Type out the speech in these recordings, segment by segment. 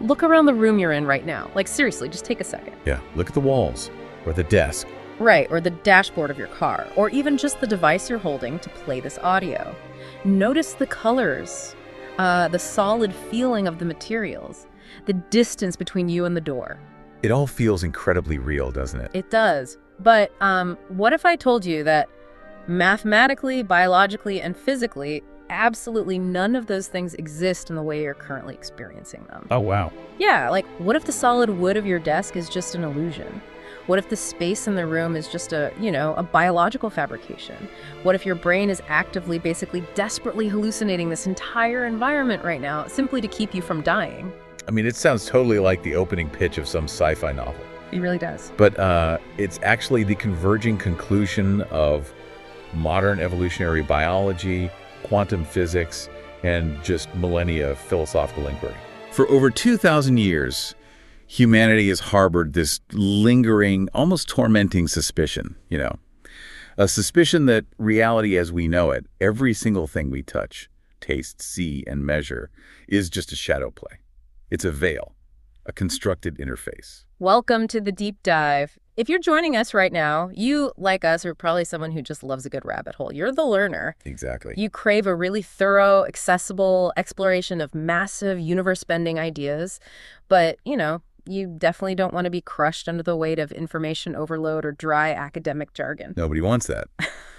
Look around the room you're in right now. Like, seriously, just take a second. Yeah, look at the walls or the desk. Right, or the dashboard of your car, or even just the device you're holding to play this audio. Notice the colors, the solid feeling of the materials, the distance between you and the door. It all feels incredibly real, doesn't it? It does. But what if I told you that mathematically, biologically, and physically, absolutely none of those things exist in the way you're currently experiencing them? Oh, wow. Yeah, like, what if the solid wood of your desk is just an illusion? What if the space in the room is just a biological fabrication? What if your brain is actively, basically desperately hallucinating this entire environment right now simply to keep you from dying? I mean, it sounds totally like the opening pitch of some sci-fi novel. It really does. But it's actually the converging conclusion of modern evolutionary biology, quantum physics, and just millennia of philosophical inquiry. For over 2,000 years, humanity has harbored this lingering, almost tormenting suspicion, a suspicion that reality as we know it, every single thing we touch, taste, see, and measure, is just a shadow play. It's a veil, a constructed interface. Welcome to the deep dive. If you're joining us right now, you, like us, are probably someone who just loves a good rabbit hole. You're the learner. Exactly. You crave a really thorough, accessible exploration of massive, universe-bending ideas. But, you definitely don't want to be crushed under the weight of information overload or dry academic jargon. Nobody wants that.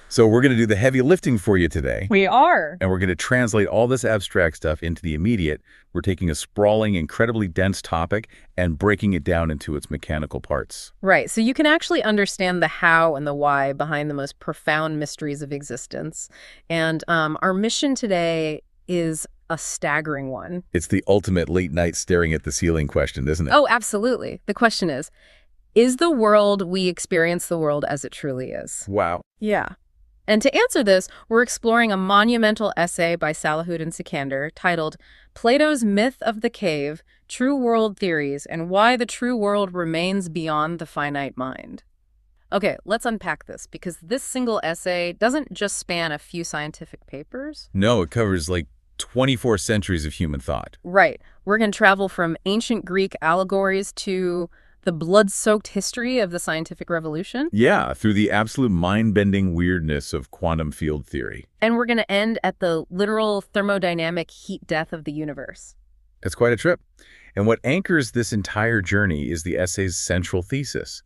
So we're going to do the heavy lifting for you today. We are. And we're going to translate all this abstract stuff into the immediate. We're taking a sprawling, incredibly dense topic and breaking it down into its mechanical parts. Right. So you can actually understand the how and the why behind the most profound mysteries of existence. And our mission today is a staggering one. It's the ultimate late night staring at the ceiling question, isn't it? Oh, absolutely. The question is the world we experience the world as it truly is? Wow. Yeah. And to answer this, we're exploring a monumental essay by Salahuddin Sikander titled Plato's Myth of the Cave, True World Theories, and Why the True World Remains Beyond the Finite Mind. Okay, let's unpack this, because this single essay doesn't just span a few scientific papers. No, it covers like 24 centuries of human thought. Right. We're going to travel from ancient Greek allegories to the blood-soaked history of the scientific revolution. Yeah, through the absolute mind-bending weirdness of quantum field theory. And we're going to end at the literal thermodynamic heat death of the universe. It's quite a trip. And what anchors this entire journey is the essay's central thesis.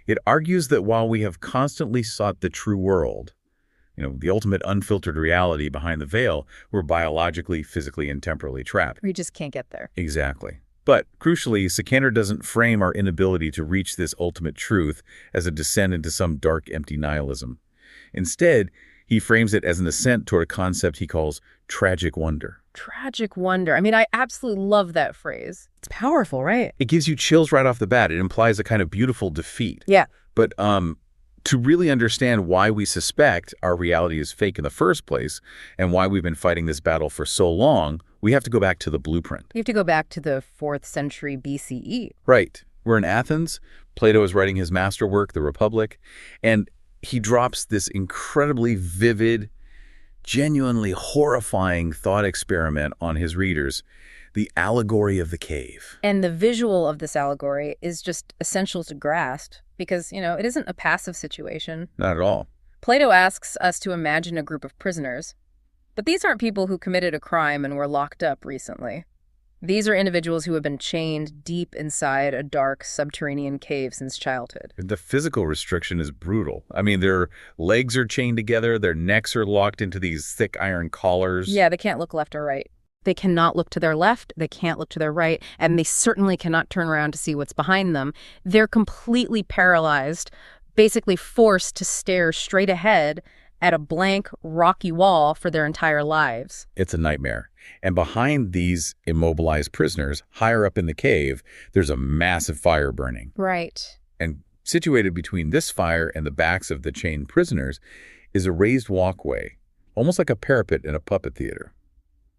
It argues that while we have constantly sought the true world, the ultimate unfiltered reality behind the veil, we're biologically, physically, and temporally trapped. We just can't get there. Exactly. But, crucially, Sikander doesn't frame our inability to reach this ultimate truth as a descent into some dark, empty nihilism. Instead, he frames it as an ascent toward a concept he calls tragic wonder. Tragic wonder. I mean, I absolutely love that phrase. It's powerful, right? It gives you chills right off the bat. It implies a kind of beautiful defeat. Yeah. But to really understand why we suspect our reality is fake in the first place and why we've been fighting this battle for so long, we have to go back to the blueprint. We have to go back to the 4th century BCE. Right. We're in Athens. Plato is writing his masterwork, The Republic, and he drops this incredibly vivid, genuinely horrifying thought experiment on his readers, the allegory of the cave. And the visual of this allegory is just essential to grasp because, it isn't a passive situation. Not at all. Plato asks us to imagine a group of prisoners. But these aren't people who committed a crime and were locked up recently. These are individuals who have been chained deep inside a dark subterranean cave since childhood. The physical restriction is brutal. I mean, their legs are chained together, their necks are locked into these thick iron collars. Yeah, they can't look left or right. They cannot look to their left, they can't look to their right, and they certainly cannot turn around to see what's behind them. They're completely paralyzed, basically forced to stare straight ahead at a blank, rocky wall for their entire lives. It's a nightmare. And behind these immobilized prisoners, higher up in the cave, there's a massive fire burning. Right. And situated between this fire and the backs of the chained prisoners is a raised walkway, almost like a parapet in a puppet theater.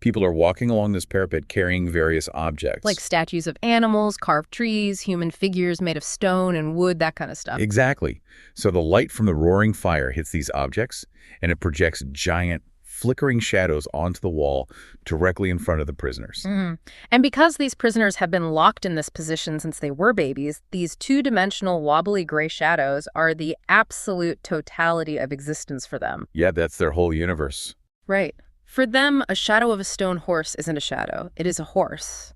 People are walking along this parapet carrying various objects. Like statues of animals, carved trees, human figures made of stone and wood, that kind of stuff. Exactly. So the light from the roaring fire hits these objects, and it projects giant, flickering shadows onto the wall directly in front of the prisoners. And because these prisoners have been locked in this position since they were babies, these two-dimensional wobbly gray shadows are the absolute totality of existence for them. Yeah, that's their whole universe. Right. For them, a shadow of a stone horse isn't a shadow. It is a horse.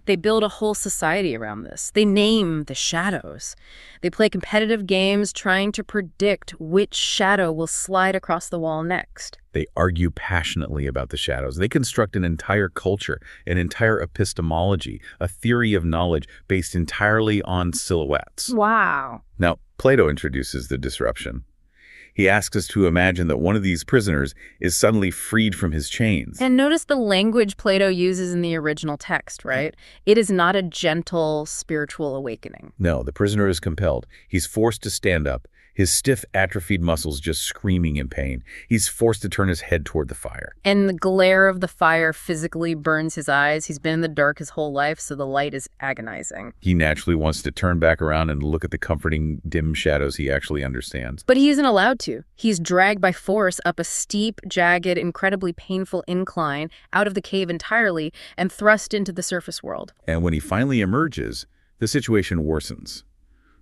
They build a whole society around this. They name the shadows. They play competitive games trying to predict which shadow will slide across the wall next. They argue passionately about the shadows. They construct an entire culture, an entire epistemology, a theory of knowledge based entirely on silhouettes. Wow. Now, Plato introduces the disruption. He asks us to imagine that one of these prisoners is suddenly freed from his chains. And notice the language Plato uses in the original text, right? It is not a gentle spiritual awakening. No, the prisoner is compelled. He's forced to stand up, his stiff, atrophied muscles just screaming in pain. He's forced to turn his head toward the fire. And the glare of the fire physically burns his eyes. He's been in the dark his whole life, so the light is agonizing. He naturally wants to turn back around and look at the comforting, dim shadows he actually understands. But he isn't allowed to. He's dragged by force up a steep, jagged, incredibly painful incline out of the cave entirely and thrust into the surface world. And when he finally emerges, the situation worsens.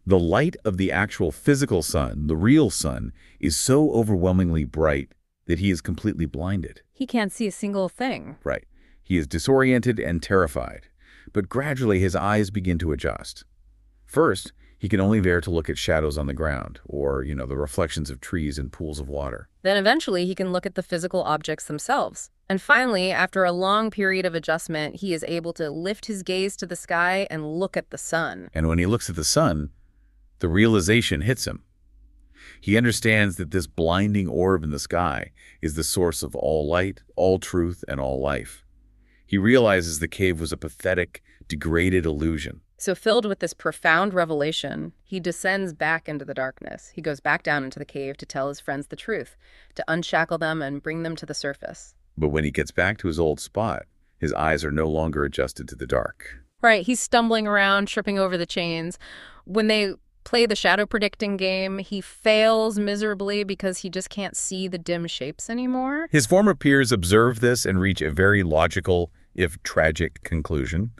The light of the actual physical sun, the real sun, is so overwhelmingly bright that he is completely blinded. He can't see a single thing. Right. He is disoriented and terrified. But gradually his eyes begin to adjust. First, he can only bear to look at shadows on the ground, or, the reflections of trees and pools of water. Then eventually he can look at the physical objects themselves. And finally, after a long period of adjustment, he is able to lift his gaze to the sky and look at the sun. And when he looks at the sun, the realization hits him. He understands that this blinding orb in the sky is the source of all light, all truth, and all life. He realizes the cave was a pathetic, degraded illusion. So filled with this profound revelation, he descends back into the darkness. He goes back down into the cave to tell his friends the truth, to unshackle them and bring them to the surface. But when he gets back to his old spot, his eyes are no longer adjusted to the dark. Right, he's stumbling around, tripping over the chains. When they play the shadow predicting game, he fails miserably because he just can't see the dim shapes anymore. His former peers observe this and reach a very logical, if tragic, conclusion.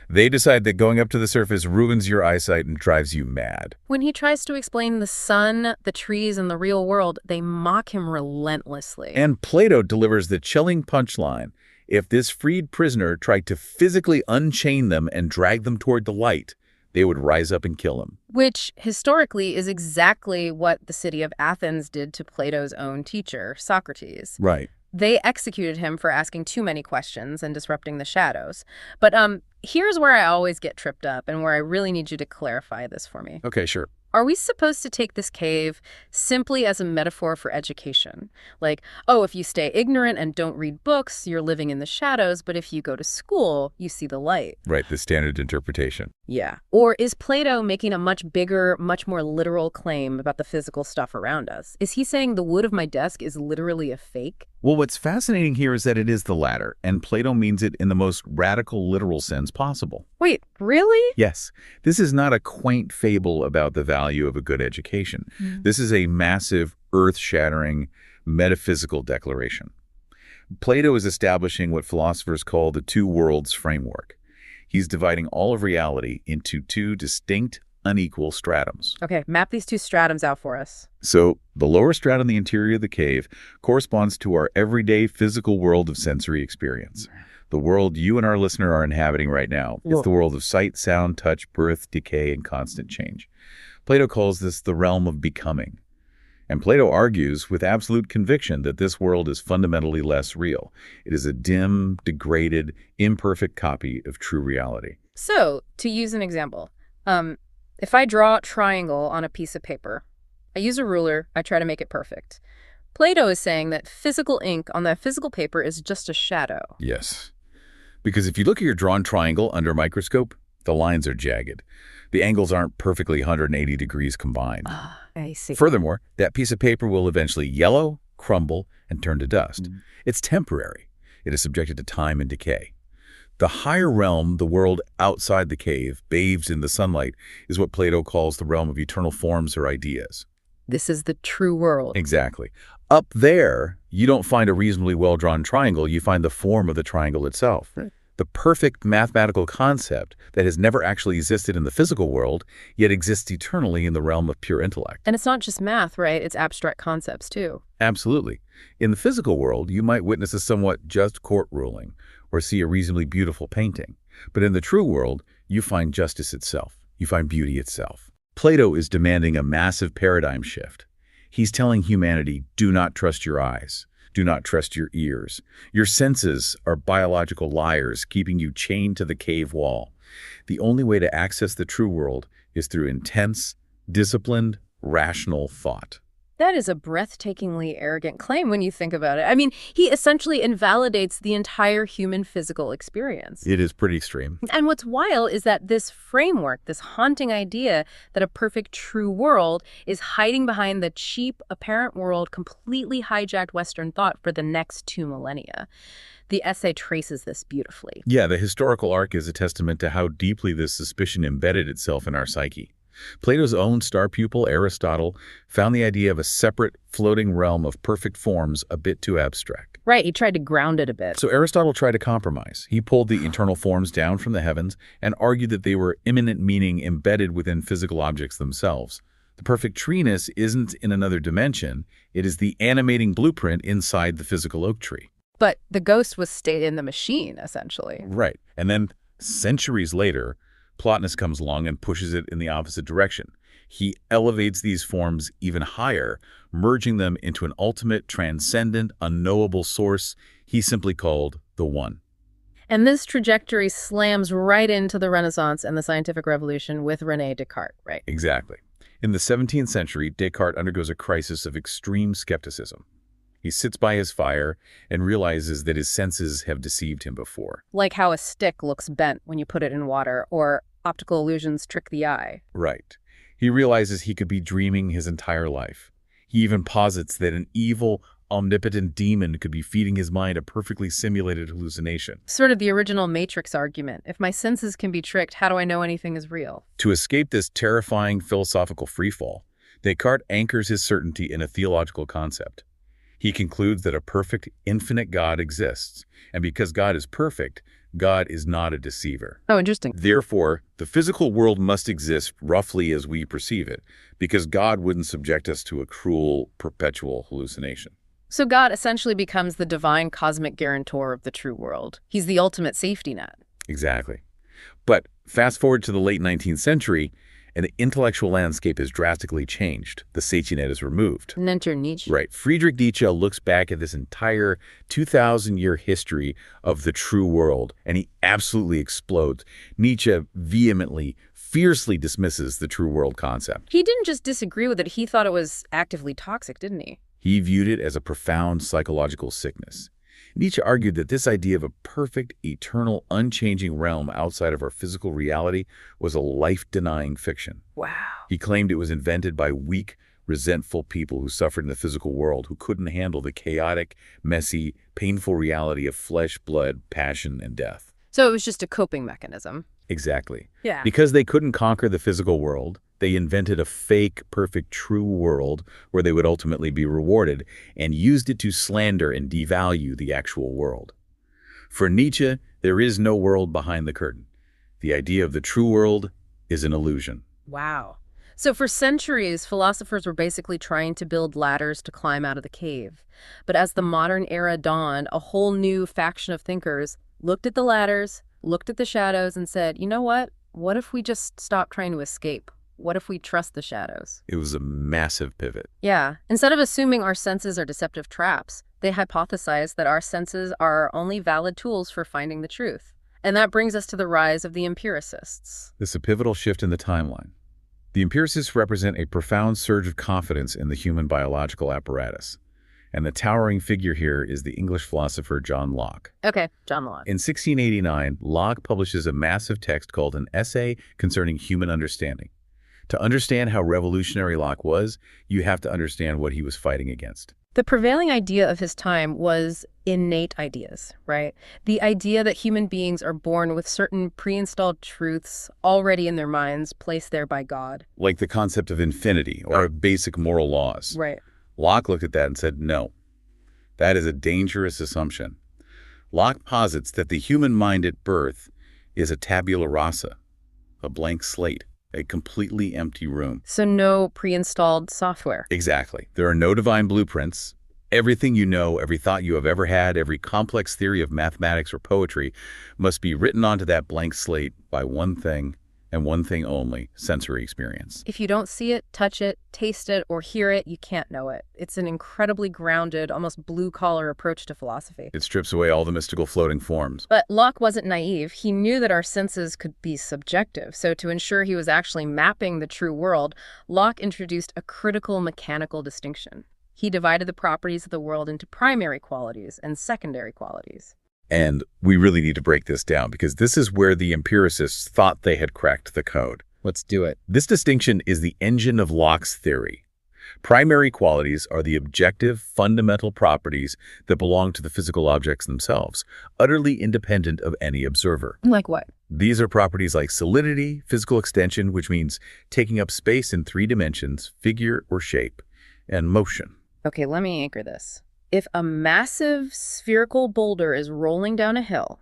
They decide that going up to the surface ruins your eyesight and drives you mad. When he tries to explain the sun, the trees, and the real world, they mock him relentlessly. And Plato delivers the chilling punchline. If this freed prisoner tried to physically unchain them and drag them toward the light, they would rise up and kill him. Which, historically, is exactly what the city of Athens did to Plato's own teacher, Socrates. Right. They executed him for asking too many questions and disrupting the shadows. But here's where I always get tripped up and where I really need you to clarify this for me. Okay, sure. Are we supposed to take this cave simply as a metaphor for education? Like, oh, if you stay ignorant and don't read books, you're living in the shadows, but if you go to school, you see the light. Right, the standard interpretation. Yeah. Or is Plato making a much bigger, much more literal claim about the physical stuff around us? Is he saying the wood of my desk is literally a fake? Well, what's fascinating here is that it is the latter, and Plato means it in the most radical, literal sense possible. Wait, really? Yes. This is not a quaint fable about the value of a good education. This is a massive, earth-shattering, metaphysical declaration. Plato is establishing what philosophers call the two worlds framework. He's dividing all of reality into two distinct, unequal stratums. Okay, map these two stratums out for us. So, the lower stratum, the interior of the cave, corresponds to our everyday physical world of sensory experience. The world you and our listener are inhabiting right now. It's the world of sight, sound, touch, birth, decay, and constant change. Plato calls this the realm of becoming. And Plato argues with absolute conviction that this world is fundamentally less real. It is a dim, degraded, imperfect copy of true reality. So, to use an example, if I draw a triangle on a piece of paper, I use a ruler, I try to make it perfect. Plato is saying that physical ink on that physical paper is just a shadow. Yes. Because if you look at your drawn triangle under a microscope, the lines are jagged. The angles aren't perfectly 180 degrees combined. I see. Furthermore, that piece of paper will eventually yellow, crumble, and turn to dust. It's temporary. It is subjected to time and decay. The higher realm, the world outside the cave, bathed in the sunlight, is what Plato calls the realm of eternal forms or ideas. This is the true world. Exactly. Up there, You don't find a reasonably well-drawn triangle, you find the form of the triangle itself. Right. The perfect mathematical concept that has never actually existed in the physical world, yet exists eternally in the realm of pure intellect. And it's not just math, right? It's abstract concepts, too. Absolutely. In the physical world, you might witness a somewhat just court ruling or see a reasonably beautiful painting. But in the true world, you find justice itself. You find beauty itself. Plato is demanding a massive paradigm shift. He's telling humanity, do not trust your eyes. Do not trust your ears. Your senses are biological liars, keeping you chained to the cave wall. The only way to access the true world is through intense, disciplined, rational thought. That is a breathtakingly arrogant claim when you think about it. I mean, he essentially invalidates the entire human physical experience. It is pretty extreme. And what's wild is that this framework, this haunting idea that a perfect true world is hiding behind the cheap, apparent world, completely hijacked Western thought for the next 2 millennia. The essay traces this beautifully. Yeah, the historical arc is a testament to how deeply this suspicion embedded itself in our psyche. Plato's own star pupil, Aristotle, found the idea of a separate, floating realm of perfect forms a bit too abstract. Right, he tried to ground it a bit. So Aristotle tried to compromise. He pulled the eternal forms down from the heavens and argued that they were immanent meaning embedded within physical objects themselves. The perfect treeness isn't in another dimension. It is the animating blueprint inside the physical oak tree. But the ghost was stayed in the machine, essentially. Right. And then, centuries later, Plotinus comes along and pushes it in the opposite direction. He elevates these forms even higher, merging them into an ultimate, transcendent, unknowable source he simply called the One. And this trajectory slams right into the Renaissance and the scientific revolution with René Descartes, right? Exactly. In the 17th century, Descartes undergoes a crisis of extreme skepticism. He sits by his fire and realizes that his senses have deceived him before. Like how a stick looks bent when you put it in water, or optical illusions trick the eye. Right. He realizes he could be dreaming his entire life. He even posits that an evil, omnipotent demon could be feeding his mind a perfectly simulated hallucination. Sort of the original Matrix argument. If my senses can be tricked, how do I know anything is real? To escape this terrifying philosophical freefall, Descartes anchors his certainty in a theological concept. He concludes that a perfect, infinite God exists, and because God is perfect, God is not a deceiver. Oh, interesting. Therefore, the physical world must exist roughly as we perceive it, because God wouldn't subject us to a cruel, perpetual hallucination. So God essentially becomes the divine cosmic guarantor of the true world. He's the ultimate safety net. Exactly. But fast forward to the late 19th century, and the intellectual landscape has drastically changed. The safety net is removed. And enter Nietzsche. Right. Friedrich Nietzsche looks back at this entire 2,000-year history of the true world, and he absolutely explodes. Nietzsche vehemently, fiercely dismisses the true world concept. He didn't just disagree with it, he thought it was actively toxic, didn't he? He viewed it as a profound psychological sickness. Nietzsche argued that this idea of a perfect, eternal, unchanging realm outside of our physical reality was a life-denying fiction. Wow. He claimed it was invented by weak, resentful people who suffered in the physical world, who couldn't handle the chaotic, messy, painful reality of flesh, blood, passion, and death. So it was just a coping mechanism. Exactly. Yeah. Because they couldn't conquer the physical world, they invented a fake, perfect, true world where they would ultimately be rewarded, and used it to slander and devalue the actual world. For Nietzsche, there is no world behind the curtain. The idea of the true world is an illusion. Wow. So for centuries, philosophers were basically trying to build ladders to climb out of the cave. But as the modern era dawned, a whole new faction of thinkers looked at the ladders, looked at the shadows, and said, you know what? What if we just stop trying to escape? What if we trust the shadows? It was a massive pivot. Yeah. Instead of assuming our senses are deceptive traps, they hypothesized that our senses are only valid tools for finding the truth. And that brings us to the rise of the empiricists. This is a pivotal shift in the timeline. The empiricists represent a profound surge of confidence in the human biological apparatus. And the towering figure here is the English philosopher John Locke. Okay, John Locke. In 1689, Locke publishes a massive text called An Essay Concerning Human Understanding. To understand how revolutionary Locke was, you have to understand what he was fighting against. The prevailing idea of his time was innate ideas, right? The idea that human beings are born with certain pre-installed truths already in their minds, placed there by God. Like the concept of infinity or basic moral laws. Right. Locke looked at that and said, no. That is a dangerous assumption. Locke posits that the human mind at birth is a tabula rasa, a blank slate, a completely empty room. So no pre-installed software. Exactly. There are no divine blueprints. Everything you know, every thought you have ever had, every complex theory of mathematics or poetry must be written onto that blank slate by one thing and one thing only, sensory experience. If you don't see it, touch it, taste it, or hear it, you can't know it. It's an incredibly grounded, almost blue-collar approach to philosophy. It strips away all the mystical floating forms. But Locke wasn't naive. He knew that our senses could be subjective. So to ensure he was actually mapping the true world, Locke introduced a critical mechanical distinction. He divided the properties of the world into primary qualities and secondary qualities. And we really need to break this down because this is where the empiricists thought they had cracked the code. Let's do it. This distinction is the engine of Locke's theory. Primary qualities are the objective, fundamental properties that belong to the physical objects themselves, utterly independent of any observer. Like what? These are properties like solidity, physical extension, which means taking up space in 3 dimensions, figure or shape, and motion. Okay, let me anchor this. If a massive spherical boulder is rolling down a hill,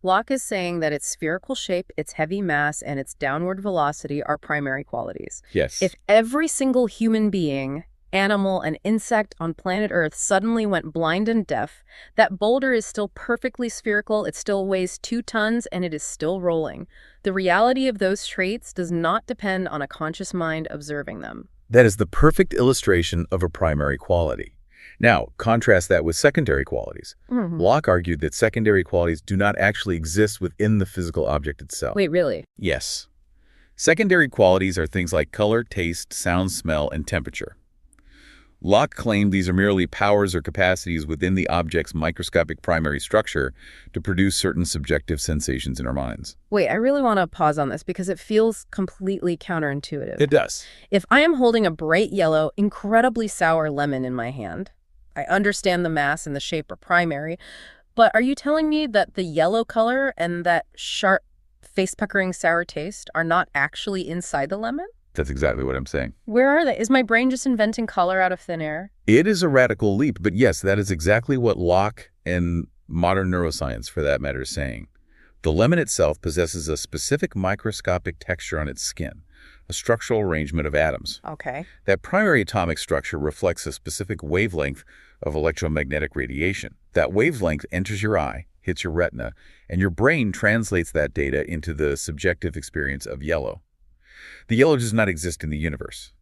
Locke is saying that its spherical shape, its heavy mass, and its downward velocity are primary qualities. Yes. If every single human being, animal, and insect on planet Earth suddenly went blind and deaf, that boulder is still perfectly spherical, it still weighs 2 tons, and it is still rolling. The reality of those traits does not depend on a conscious mind observing them. That is the perfect illustration of a primary quality. Now, contrast that with secondary qualities. Locke argued that secondary qualities do not actually exist within the physical object itself. Wait, really? Yes. Secondary qualities are things like color, taste, sound, smell, and temperature. Locke claimed these are merely powers or capacities within the object's microscopic primary structure to produce certain subjective sensations in our minds. Wait, I really want to pause on this because it feels completely counterintuitive. It does. If I am holding a bright yellow, incredibly sour lemon in my hand, I understand the mass and the shape are primary, but are you telling me that the yellow color and that sharp, face-puckering sour taste are not actually inside the lemon? That's exactly what I'm saying. Where are they? Is my brain just inventing color out of thin air? It is a radical leap, but yes, that is exactly what Locke and modern neuroscience, for that matter, is saying. The lemon itself possesses a specific microscopic texture on its skin, a structural arrangement of atoms. Okay. That primary atomic structure reflects a specific wavelength of electromagnetic radiation. That wavelength enters your eye, hits your retina, and your brain translates that data into the subjective experience of yellow. The yellow does not exist in the universe.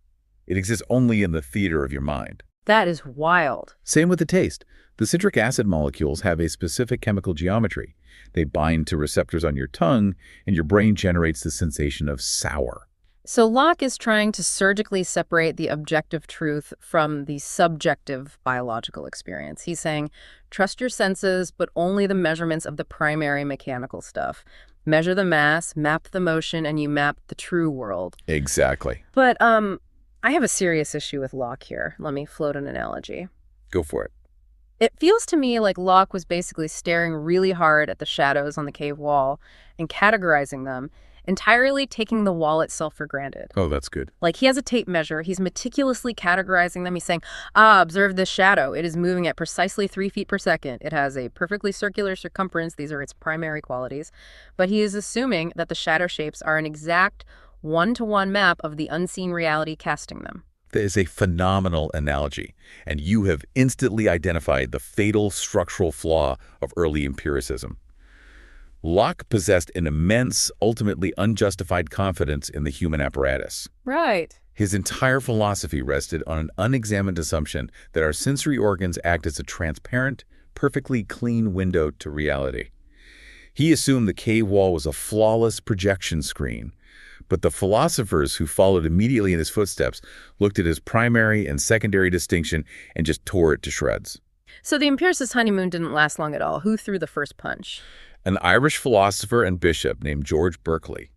It exists only in the theater of your mind. That is wild. Same with the taste. The citric acid molecules have a specific chemical geometry. They bind to receptors on your tongue, and your brain generates the sensation of sour. So Locke is trying to surgically separate the objective truth from the subjective biological experience. He's saying, trust your senses, but only the measurements of the primary mechanical stuff. Measure the mass, map the motion, and you map the true world. Exactly. But I have a serious issue with Locke here. Let me float an analogy. Go for it. It feels to me like Locke was basically staring really hard at the shadows on the cave wall and categorizing them, entirely taking the wall itself for granted. Oh, that's good. Like he has a tape measure, he's meticulously categorizing them. He's saying, observe this shadow. It is moving at precisely 3 feet per second. It has a perfectly circular circumference. These are its primary qualities. But he is assuming that the shadow shapes are an exact one-to-one map of the unseen reality casting them. That is a phenomenal analogy, and you have instantly identified the fatal structural flaw of early empiricism. Locke possessed an immense, ultimately unjustified confidence in the human apparatus. Right. His entire philosophy rested on an unexamined assumption that our sensory organs act as a transparent, perfectly clean window to reality. He assumed the cave wall was a flawless projection screen, but the philosophers who followed immediately in his footsteps looked at his primary and secondary distinction and just tore it to shreds. So the empiricist honeymoon didn't last long at all. Who threw the first punch? An Irish philosopher and bishop named George Berkeley.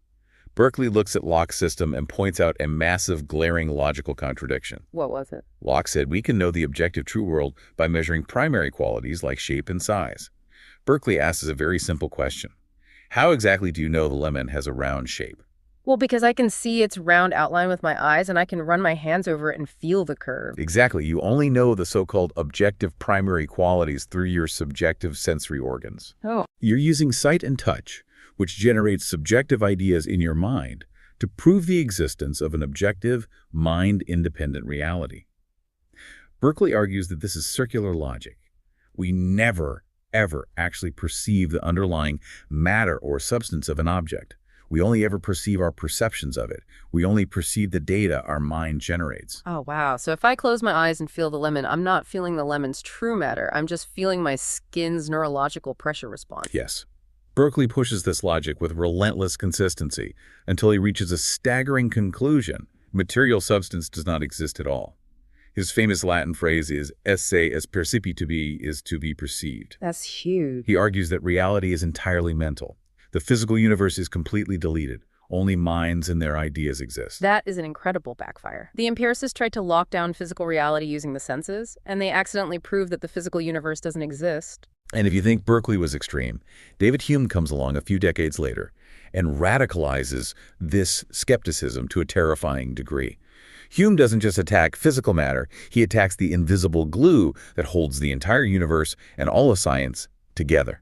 Berkeley looks at Locke's system and points out a massive, glaring logical contradiction. What was it? Locke said we can know the objective true world by measuring primary qualities like shape and size. Berkeley asks a very simple question. How exactly do you know the lemon has a round shape? Well, because I can see its round outline with my eyes and I can run my hands over it and feel the curve. Exactly. You only know the so-called objective primary qualities through your subjective sensory organs. Oh. You're using sight and touch, which generates subjective ideas in your mind, to prove the existence of an objective, mind-independent reality. Berkeley argues that this is circular logic. We never, ever actually perceive the underlying matter or substance of an object. We only ever perceive our perceptions of it. We only perceive the data our mind generates. Oh, wow. So if I close my eyes and feel the lemon, I'm not feeling the lemon's true matter. I'm just feeling my skin's neurological pressure response. Yes. Berkeley pushes this logic with relentless consistency until he reaches a staggering conclusion. Material substance does not exist at all. His famous Latin phrase is esse est percipi is to be perceived. That's huge. He argues that reality is entirely mental. The physical universe is completely deleted. Only minds and their ideas exist. That is an incredible backfire. The empiricists tried to lock down physical reality using the senses, and they accidentally proved that the physical universe doesn't exist. And if you think Berkeley was extreme, David Hume comes along a few decades later and radicalizes this skepticism to a terrifying degree. Hume doesn't just attack physical matter, he attacks the invisible glue that holds the entire universe and all of science together.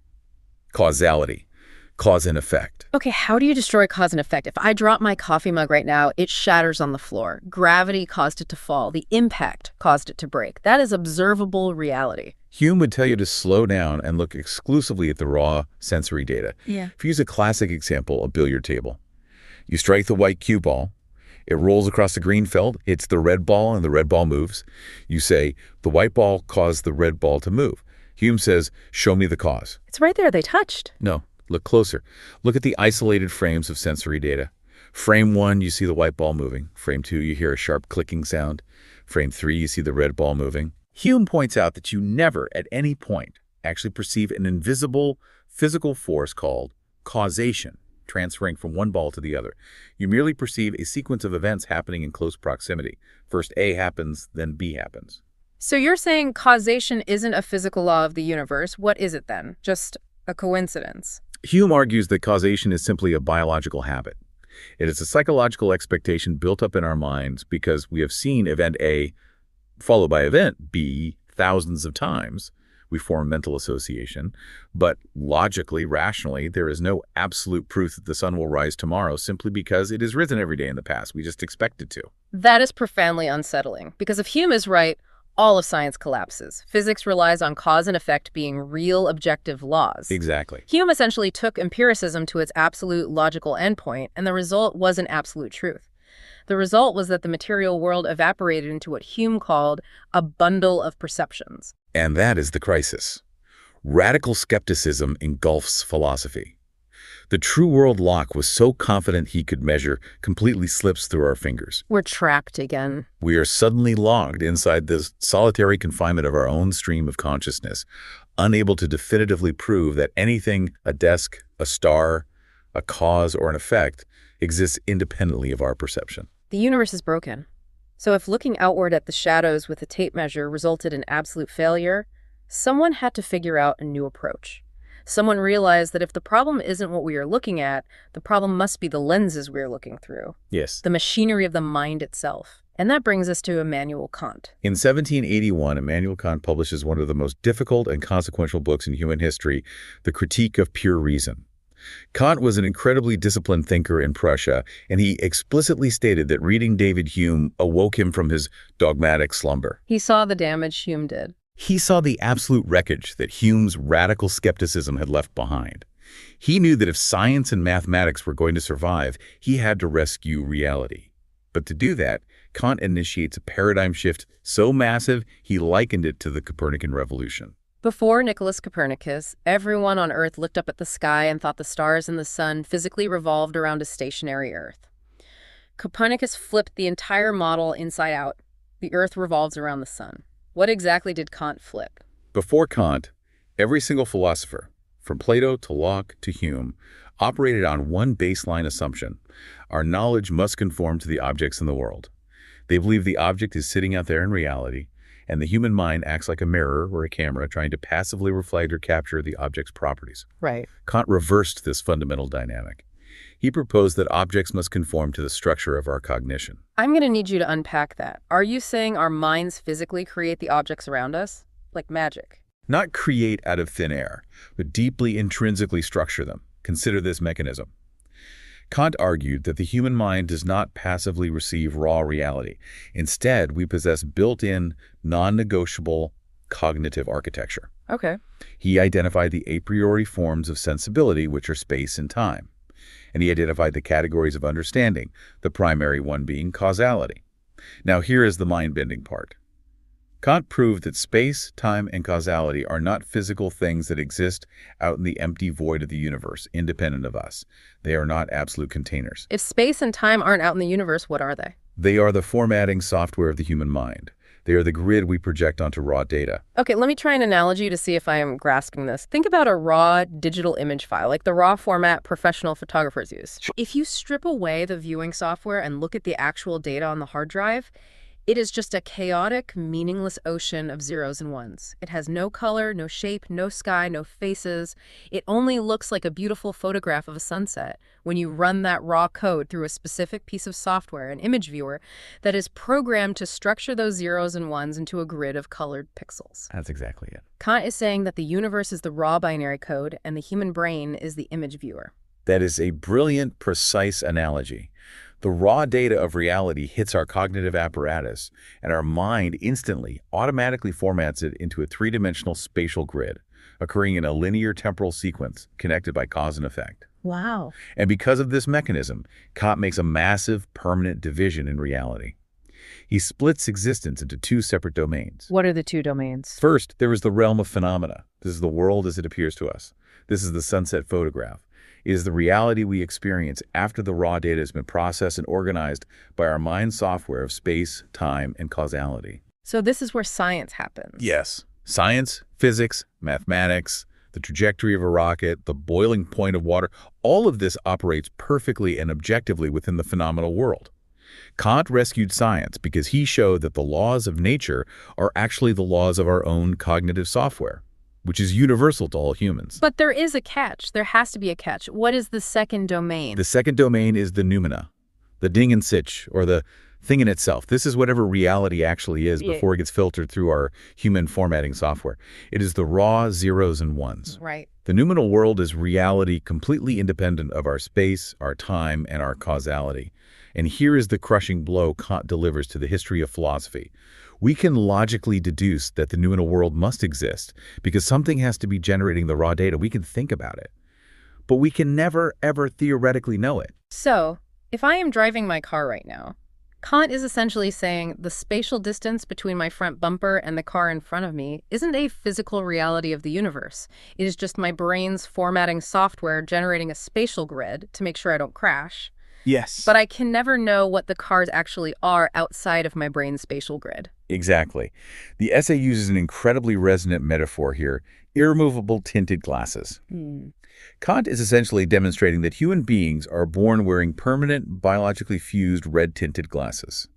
Causality. Cause and effect. Okay, how do you destroy cause and effect? If I drop my coffee mug right now, it shatters on the floor. Gravity caused it to fall. The impact caused it to break. That is observable reality. Hume would tell you to slow down and look exclusively at the raw sensory data. Yeah. If you use a classic example, a billiard table, you strike the white cue ball, it rolls across the green felt, hits the red ball, and the red ball moves. You say, the white ball caused the red ball to move. Hume says, show me the cause. It's right there. They touched. No. Look closer. Look at the isolated frames of sensory data. Frame 1, you see the white ball moving. Frame 2, you hear a sharp clicking sound. Frame 3, you see the red ball moving. Hume points out that you never, at any point, actually perceive an invisible physical force called causation, transferring from one ball to the other. You merely perceive a sequence of events happening in close proximity. First A happens, then B happens. So you're saying causation isn't a physical law of the universe. What is it then? Just a coincidence? Hume argues that causation is simply a biological habit. It is a psychological expectation built up in our minds because we have seen event A followed by event B thousands of times. We form mental association, but logically, rationally, there is no absolute proof that the sun will rise tomorrow simply because it has risen every day in the past. We just expect it to. That is profoundly unsettling, because if Hume is right, all of science collapses. Physics relies on cause and effect being real objective laws. Exactly. Hume essentially took empiricism to its absolute logical endpoint, and the result wasn't absolute truth. The result was that the material world evaporated into what Hume called a bundle of perceptions. And that is the crisis. Radical skepticism engulfs philosophy. The true world Locke was so confident he could measure completely slips through our fingers. We're trapped again. We are suddenly locked inside the solitary confinement of our own stream of consciousness, unable to definitively prove that anything, a desk, a star, a cause, or an effect, exists independently of our perception. The universe is broken. So if looking outward at the shadows with a tape measure resulted in absolute failure, someone had to figure out a new approach. Someone realized that if the problem isn't what we are looking at, the problem must be the lenses we're looking through. Yes. The machinery of the mind itself. And that brings us to Immanuel Kant. In 1781, Immanuel Kant publishes one of the most difficult and consequential books in human history, The Critique of Pure Reason. Kant was an incredibly disciplined thinker in Prussia, and he explicitly stated that reading David Hume awoke him from his dogmatic slumber. He saw the damage Hume did. He saw the absolute wreckage that Hume's radical skepticism had left behind. He knew that if science and mathematics were going to survive, he had to rescue reality. But to do that, Kant initiates a paradigm shift so massive, he likened it to the Copernican revolution. Before Nicholas Copernicus, everyone on Earth looked up at the sky and thought the stars and the sun physically revolved around a stationary Earth. Copernicus flipped the entire model inside out. The Earth revolves around the sun. What exactly did Kant flip? Before Kant, every single philosopher, from Plato to Locke to Hume, operated on one baseline assumption: our knowledge must conform to the objects in the world. They believe the object is sitting out there in reality, and the human mind acts like a mirror or a camera trying to passively reflect or capture the object's properties. Right. Kant reversed this fundamental dynamic. He proposed that objects must conform to the structure of our cognition. I'm going to need you to unpack that. Are you saying our minds physically create the objects around us? Like magic? Not create out of thin air, but deeply intrinsically structure them. Consider this mechanism. Kant argued that the human mind does not passively receive raw reality. Instead, we possess built-in, non-negotiable cognitive architecture. Okay. He identified the a priori forms of sensibility, which are space and time. And he identified the categories of understanding, the primary one being causality. Now here is the mind-bending part. Kant proved that space, time, and causality are not physical things that exist out in the empty void of the universe, independent of us. They are not absolute containers. If space and time aren't out in the universe, what are they? They are the formatting software of the human mind. They are the grid we project onto raw data. Okay, let me try an analogy to see if I am grasping this. Think about a raw digital image file, like the raw format professional photographers use. If you strip away the viewing software and look at the actual data on the hard drive, it is just a chaotic, meaningless ocean of zeros and ones. It has no color, no shape, no sky, no faces. It only looks like a beautiful photograph of a sunset when you run that raw code through a specific piece of software, an image viewer, that is programmed to structure those zeros and ones into a grid of colored pixels. That's exactly it. Kant is saying that the universe is the raw binary code and the human brain is the image viewer. That is a brilliant, precise analogy. The raw data of reality hits our cognitive apparatus, and our mind instantly, automatically formats it into a three-dimensional spatial grid, occurring in a linear temporal sequence connected by cause and effect. Wow. And because of this mechanism, Kant makes a massive, permanent division in reality. He splits existence into two separate domains. What are the two domains? First, there is the realm of phenomena. This is the world as it appears to us. This is the sunset photograph. It is the reality we experience after the raw data has been processed and organized by our mind software of space, time, and causality. So this is where science happens. Yes. Science, physics, mathematics, the trajectory of a rocket, the boiling point of water, all of this operates perfectly and objectively within the phenomenal world. Kant rescued science because he showed that the laws of nature are actually the laws of our own cognitive software, which is universal to all humans. But there is a catch. There has to be a catch. What is the second domain? The second domain is the noumena, the ding and sich, or the thing in itself. This is whatever reality actually is before it gets filtered through our human formatting software. It is the raw zeros and ones. Right. The noumenal world is reality completely independent of our space, our time, and our causality. And here is the crushing blow Kant delivers to the history of philosophy. We can logically deduce that the noumenal world must exist because something has to be generating the raw data. We can think about it, but we can never, ever theoretically know it. So, if I am driving my car right now, Kant is essentially saying the spatial distance between my front bumper and the car in front of me isn't a physical reality of the universe. It is just my brain's formatting software generating a spatial grid to make sure I don't crash. Yes. But I can never know what the cars actually are outside of my brain's spatial grid. Exactly. The essay uses an incredibly resonant metaphor here, irremovable tinted glasses. Kant is essentially demonstrating that human beings are born wearing permanent, biologically fused red-tinted glasses.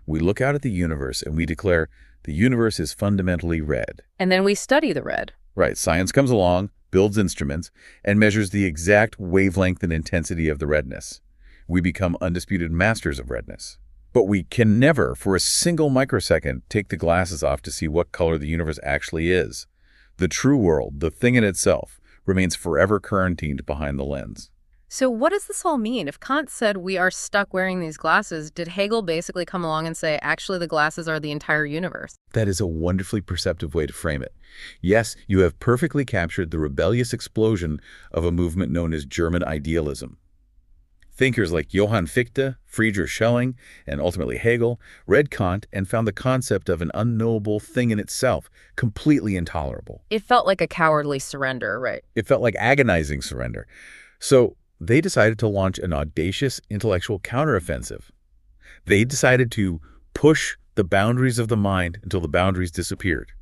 We look out at the universe and we declare, the universe is fundamentally red. And then we study the red. Right. Science comes along, builds instruments, and measures the exact wavelength and intensity of the redness. We become undisputed masters of redness. But we can never, for a single microsecond, take the glasses off to see what color the universe actually is. The true world, the thing in itself, remains forever quarantined behind the lens. So what does this all mean? If Kant said we are stuck wearing these glasses, did Hegel basically come along and say, actually, the glasses are the entire universe? That is a wonderfully perceptive way to frame it. Yes, you have perfectly captured the rebellious explosion of a movement known as German idealism. Thinkers like Johann Fichte, Friedrich Schelling, and ultimately Hegel read Kant and found the concept of an unknowable thing in itself completely intolerable. It felt like a cowardly surrender, right? It felt like agonizing surrender. So they decided to launch an audacious intellectual counteroffensive. They decided to push the boundaries of the mind until the boundaries disappeared.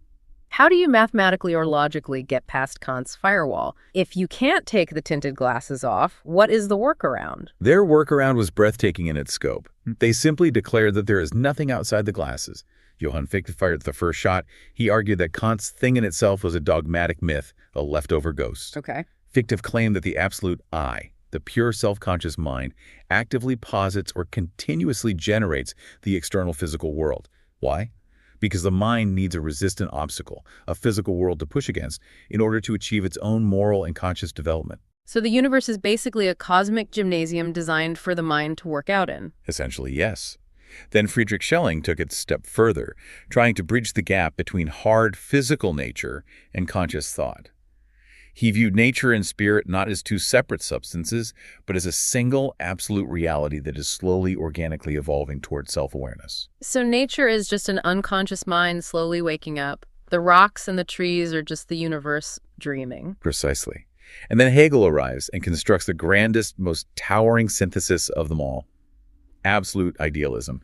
How do you mathematically or logically get past Kant's firewall? If you can't take the tinted glasses off, what is the workaround? Their workaround was breathtaking in its scope. They simply declared that there is nothing outside the glasses. Johann Fichte fired the first shot. He argued that Kant's thing in itself was a dogmatic myth, a leftover ghost. Okay. Fichte claimed that the absolute I, the pure self-conscious mind, actively posits or continuously generates the external physical world. Why? Because the mind needs a resistant obstacle, a physical world to push against, in order to achieve its own moral and conscious development. So the universe is basically a cosmic gymnasium designed for the mind to work out in. Essentially, yes. Then Friedrich Schelling took it a step further, trying to bridge the gap between hard physical nature and conscious thought. He viewed nature and spirit not as two separate substances, but as a single absolute reality that is slowly, organically evolving toward self-awareness. So nature is just an unconscious mind slowly waking up. The rocks and the trees are just the universe dreaming. Precisely. And then Hegel arrives and constructs the grandest, most towering synthesis of them all: absolute idealism.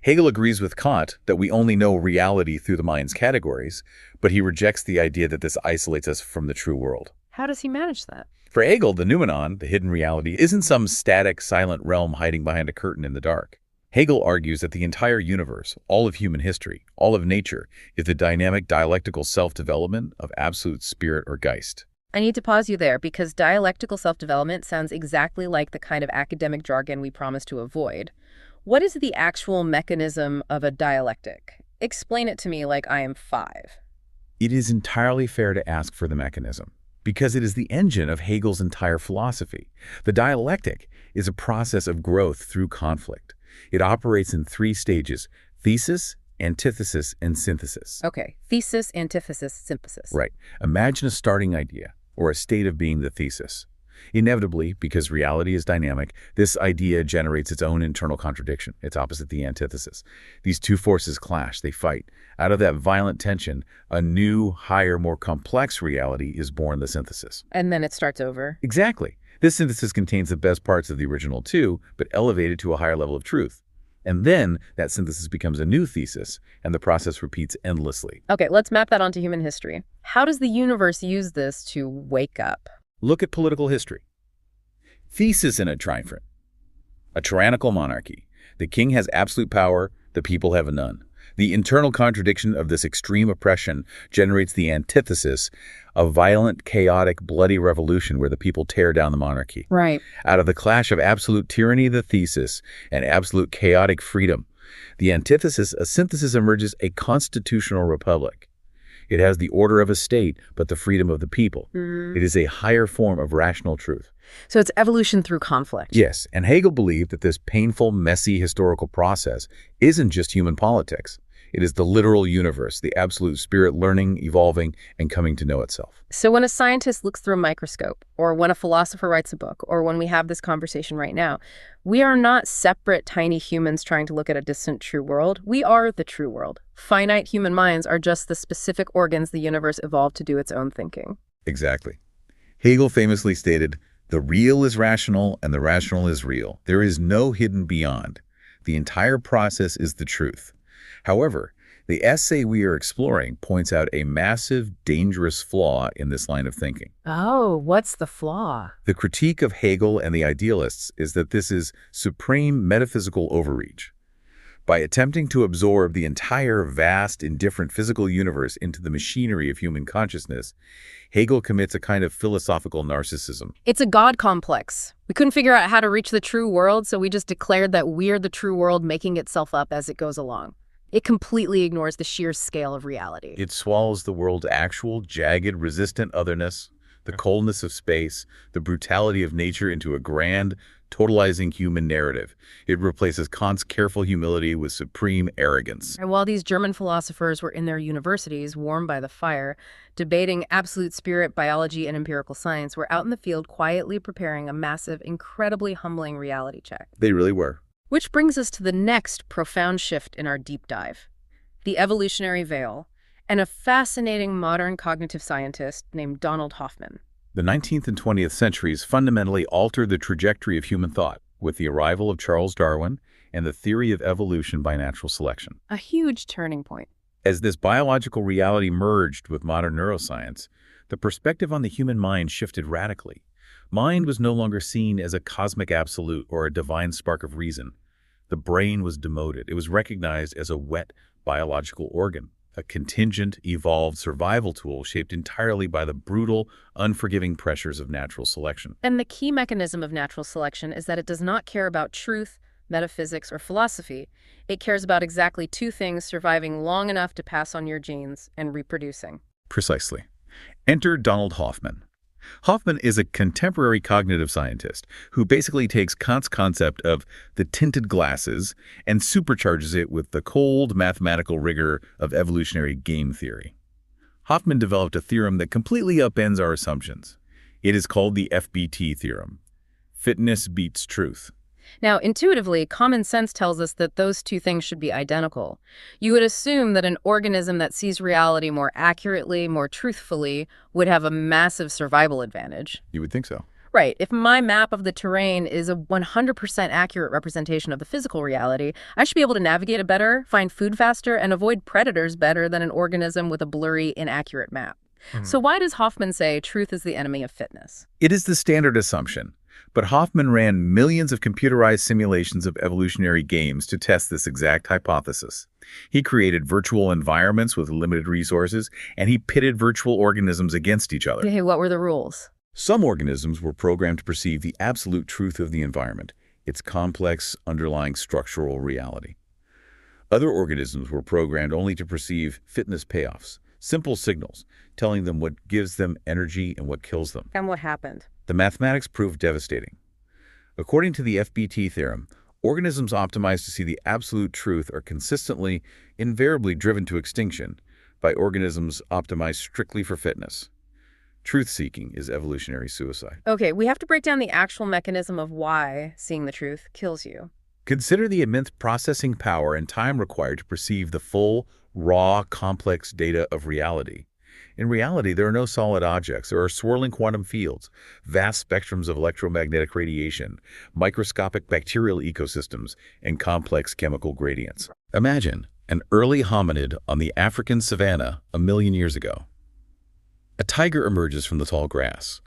Hegel agrees with Kant that we only know reality through the mind's categories, but he rejects the idea that this isolates us from the true world. How does he manage that? For Hegel, the noumenon, the hidden reality, isn't some static, silent realm hiding behind a curtain in the dark. Hegel argues that the entire universe, all of human history, all of nature, is the dynamic dialectical self-development of absolute spirit or Geist. I need to pause you there because dialectical self-development sounds exactly like the kind of academic jargon we promise to avoid. What is the actual mechanism of a dialectic? Explain it to me like I am 5. It is entirely fair to ask for the mechanism, because it is the engine of Hegel's entire philosophy. The dialectic is a process of growth through conflict. It operates in 3 stages: thesis, antithesis, and synthesis. Okay, thesis, antithesis, synthesis. Right. Imagine a starting idea, or a state of being the thesis. Inevitably, because reality is dynamic, this idea generates its own internal contradiction, its opposite, the antithesis. These two forces clash, they fight. Out of that violent tension, a new, higher, more complex reality is born, the synthesis. And then it starts over. Exactly. This synthesis contains the best parts of the original 2, but elevated to a higher level of truth. And then that synthesis becomes a new thesis, and the process repeats endlessly. Okay, let's map that onto human history. How does the universe use this to wake up? Look at political history. Thesis in a triumvirate. A tyrannical monarchy. The king has absolute power, the people have none. The internal contradiction of this extreme oppression generates the antithesis, a violent, chaotic, bloody revolution where the people tear down the monarchy. Right. Out of the clash of absolute tyranny, the thesis, and absolute chaotic freedom, the antithesis, a synthesis, emerges: a constitutional republic. It has the order of a state, but the freedom of the people. It is a higher form of rational truth. So it's evolution through conflict. Yes, and Hegel believed that this painful, messy historical process isn't just human politics. It is the literal universe, the absolute spirit learning, evolving, and coming to know itself. So when a scientist looks through a microscope, or when a philosopher writes a book, or when we have this conversation right now, we are not separate tiny humans trying to look at a distant true world. We are the true world. Finite human minds are just the specific organs the universe evolved to do its own thinking. Exactly. Hegel famously stated, "The real is rational and the rational is real. There is no hidden beyond. The entire process is the truth." However, the essay we are exploring points out a massive, dangerous flaw in this line of thinking. Oh, what's the flaw? The critique of Hegel and the idealists is that this is supreme metaphysical overreach. By attempting to absorb the entire vast, indifferent physical universe into the machinery of human consciousness, Hegel commits a kind of philosophical narcissism. It's a God complex. We couldn't figure out how to reach the true world, so we just declared that we're the true world making itself up as it goes along. It completely ignores the sheer scale of reality. It swallows the world's actual, jagged, resistant otherness, the coldness of space, the brutality of nature into a grand, totalizing human narrative. It replaces Kant's careful humility with supreme arrogance. And while these German philosophers were in their universities, warm by the fire, debating absolute spirit, biology, and empirical science, we're out in the field quietly preparing a massive, incredibly humbling reality check. They really were. Which brings us to the next profound shift in our deep dive, the evolutionary veil, and a fascinating modern cognitive scientist named Donald Hoffman. The 19th and 20th centuries fundamentally altered the trajectory of human thought with the arrival of Charles Darwin and the theory of evolution by natural selection. A huge turning point. As this biological reality merged with modern neuroscience, the perspective on the human mind shifted radically. Mind was no longer seen as a cosmic absolute or a divine spark of reason. The brain was demoted. It was recognized as a wet biological organ. a contingent, evolved survival tool shaped entirely by the brutal, unforgiving pressures of natural selection. And the key mechanism of natural selection is that it does not care about truth, metaphysics, or philosophy. It cares about exactly two things: surviving long enough to pass on your genes and reproducing. Precisely. Enter Donald Hoffman. Hoffman is a contemporary cognitive scientist who basically takes Kant's concept of the tinted glasses and supercharges it with the cold mathematical rigor of evolutionary game theory. Hoffman developed a theorem that completely upends our assumptions. It is called the FBT theorem. Fitness beats truth. Now, intuitively, common sense tells us that those two things should be identical. You would assume that an organism that sees reality more accurately, more truthfully, would have a massive survival advantage. You would think so. Right. If my map of the terrain is a 100% accurate representation of the physical reality, I should be able to navigate it better, find food faster, and avoid predators better than an organism with a blurry, inaccurate map. So why does Hoffman say truth is the enemy of fitness? It is the standard assumption. But Hoffman ran millions of computerized simulations of evolutionary games to test this exact hypothesis. He created virtual environments with limited resources, and he pitted virtual organisms against each other. Okay, what were the rules? Some organisms were programmed to perceive the absolute truth of the environment, its complex underlying structural reality. Other organisms were programmed only to perceive fitness payoffs, simple signals, telling them what gives them energy and what kills them. And what happened? The mathematics proved devastating. According to the FBT theorem, organisms optimized to see the absolute truth are consistently, invariably driven to extinction by organisms optimized strictly for fitness. Truth-seeking is evolutionary suicide. Okay, we have to break down the actual mechanism of why seeing the truth kills you. Consider the immense processing power and time required to perceive the full, raw, complex data of reality. In reality, there are no solid objects. There are swirling quantum fields, vast spectrums of electromagnetic radiation, microscopic bacterial ecosystems, and complex chemical gradients. Imagine an early hominid on the African savanna 1,000,000 years ago. A tiger emerges from the tall grass.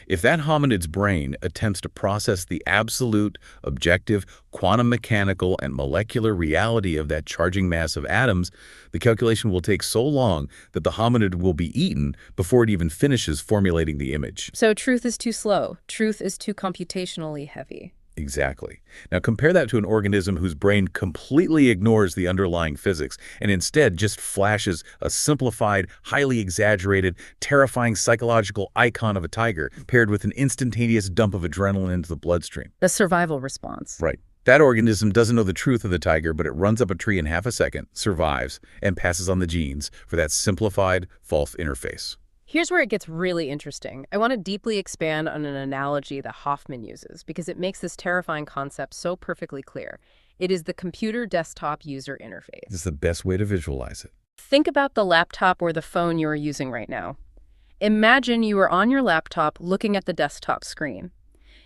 If that hominid's brain attempts to process the absolute, objective, quantum mechanical, and molecular reality of that charging mass of atoms, the calculation will take so long that the hominid will be eaten before it even finishes formulating the image. So truth is too slow. Truth is too computationally heavy. Exactly. Now compare that to an organism whose brain completely ignores the underlying physics and instead just flashes a simplified, highly exaggerated, terrifying psychological icon of a tiger paired with an instantaneous dump of adrenaline into the bloodstream. The survival response. Right. That organism doesn't know the truth of the tiger, but it runs up a tree in half a second, survives, and passes on the genes for that simplified, false interface. Here's where it gets really interesting. I want to deeply expand on an analogy that Hoffman uses because it makes this terrifying concept so perfectly clear. It is the computer desktop user interface. This is the best way to visualize it. Think about the laptop or the phone you are using right now. Imagine you are on your laptop looking at the desktop screen.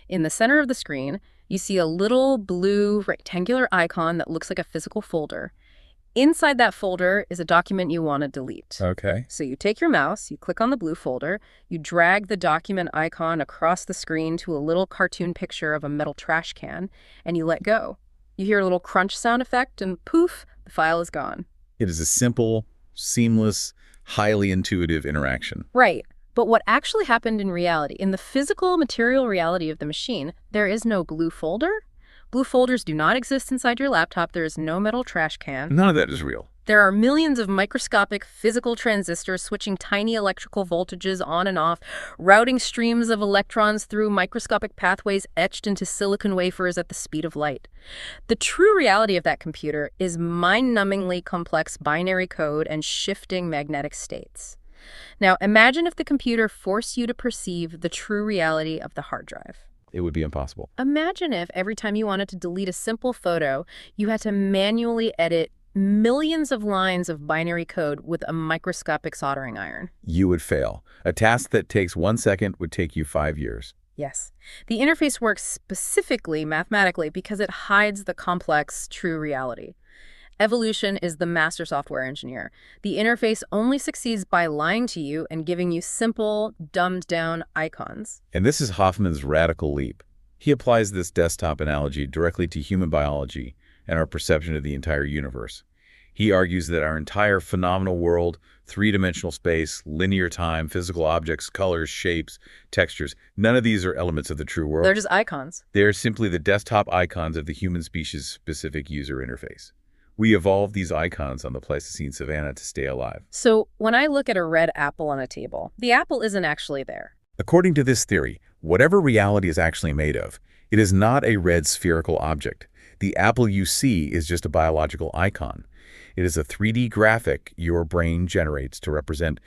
In the center of the screen, you see a little blue rectangular icon that looks like a physical folder. Inside that folder is a document you want to delete. Okay. So you take your mouse, you click on the blue folder, you drag the document icon across the screen to a little cartoon picture of a metal trash can, and you let go. You hear a little crunch sound effect, and poof, the file is gone. It is a simple, seamless, highly intuitive interaction. Right. But what actually happened in reality, in the physical material reality of the machine, there is no blue folder. Blue folders do not exist inside your laptop. There is no metal trash can. None of that is real. There are millions of microscopic physical transistors switching tiny electrical voltages on and off, routing streams of electrons through microscopic pathways etched into silicon wafers at the speed of light. The true reality of that computer is mind-numbingly complex binary code and shifting magnetic states. Now, imagine if the computer forced you to perceive the true reality of the hard drive. It would be impossible. Imagine if every time you wanted to delete a simple photo, you had to manually edit millions of lines of binary code with a microscopic soldering iron. You would fail. A task that takes 1 second would take you 5 years. Yes. The interface works specifically mathematically because it hides the complex true reality. Evolution is the master software engineer. The interface only succeeds by lying to you and giving you simple, dumbed-down icons. And this is Hoffman's radical leap. He applies this desktop analogy directly to human biology and our perception of the entire universe. He argues that our entire phenomenal world, three-dimensional space, linear time, physical objects, colors, shapes, textures, none of these are elements of the true world. They're just icons. They're simply the desktop icons of the human species-specific user interface. We evolved these icons on the Pleistocene savanna to stay alive. So when I look at a red apple on a table, the apple isn't actually there. According to this theory, whatever reality is actually made of, it is not a red spherical object. The apple you see is just a biological icon. It is a 3D graphic your brain generates to represent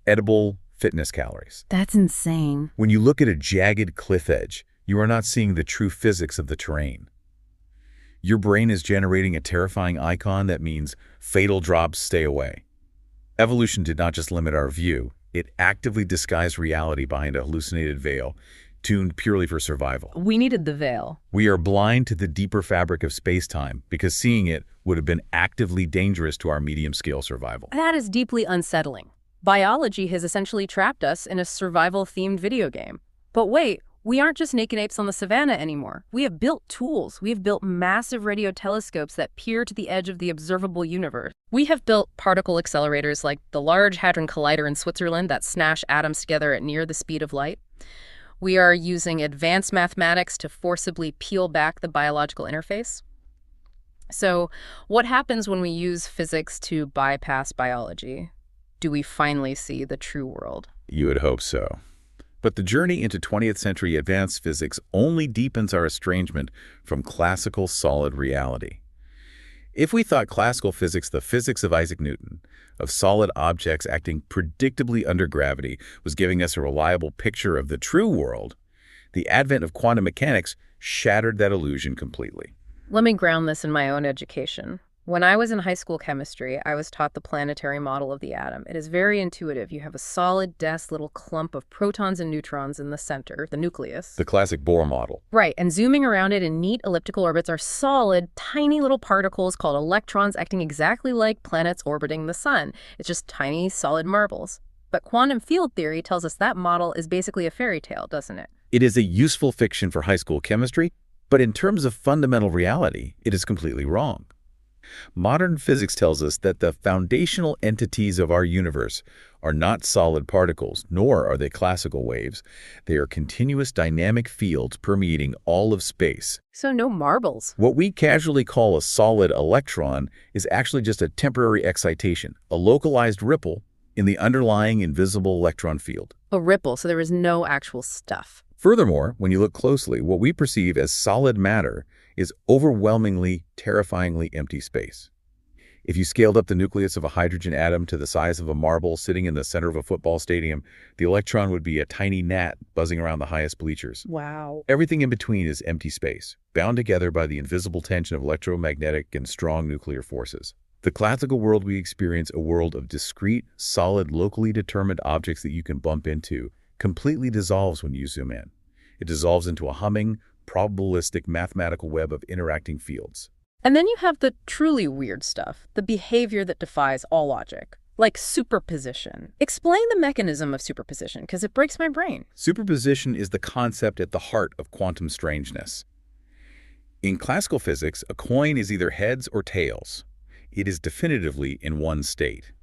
edible fitness calories. That's insane. When you look at a jagged cliff edge, you are not seeing the true physics of the terrain. Your brain is generating a terrifying icon that means fatal drops, stay away. Evolution did not just limit our view, it actively disguised reality behind a hallucinated veil, tuned purely for survival. We needed the veil. We are blind to the deeper fabric of space-time because seeing it would have been actively dangerous to our medium-scale survival. That is deeply unsettling. Biology has essentially trapped us in a survival-themed video game. But wait, we aren't just naked apes on the savannah anymore. We have built tools. We have built massive radio telescopes that peer to the edge of the observable universe. We have built particle accelerators like the Large Hadron Collider in Switzerland that smash atoms together at near the speed of light. We are using advanced mathematics to forcibly peel back the biological interface. So, what happens when we use physics to bypass biology? Do we finally see the true world? You would hope so. But the journey into 20th century advanced physics only deepens our estrangement from classical solid reality. If we thought classical physics, the physics of Isaac Newton, of solid objects acting predictably under gravity, was giving us a reliable picture of the true world, the advent of quantum mechanics shattered that illusion completely. Let me ground this in my own education. When I was in high school chemistry, I was taught the planetary model of the atom. It is very intuitive. You have a solid, dense little clump of protons and neutrons in the center, the nucleus. The classic Bohr model. Right, and zooming around it in neat elliptical orbits are solid, tiny little particles called electrons acting exactly like planets orbiting the sun. It's just tiny, solid marbles. But quantum field theory tells us that model is basically a fairy tale, doesn't it? It is a useful fiction for high school chemistry, but in terms of fundamental reality, it is completely wrong. Modern physics tells us that the foundational entities of our universe are not solid particles, nor are they classical waves. They are continuous dynamic fields permeating all of space. So no marbles. What we casually call a solid electron is actually just a temporary excitation, a localized ripple in the underlying invisible electron field. A ripple, so there is no actual stuff. Furthermore, when you look closely, what we perceive as solid matter is overwhelmingly, terrifyingly empty space. If you scaled up the nucleus of a hydrogen atom to the size of a marble sitting in the center of a football stadium, the electron would be a tiny gnat buzzing around the highest bleachers. Wow. Everything in between is empty space, bound together by the invisible tension of electromagnetic and strong nuclear forces. The classical world we experience, a world of discrete, solid, locally determined objects that you can bump into, completely dissolves when you zoom in. It dissolves into a humming, probabilistic mathematical web of interacting fields. And then you have the truly weird stuff, the behavior that defies all logic, like superposition. Explain the mechanism of superposition, because it breaks my brain. Superposition is the concept at the heart of quantum strangeness. In classical physics, a coin is either heads or tails. It is definitively in one state.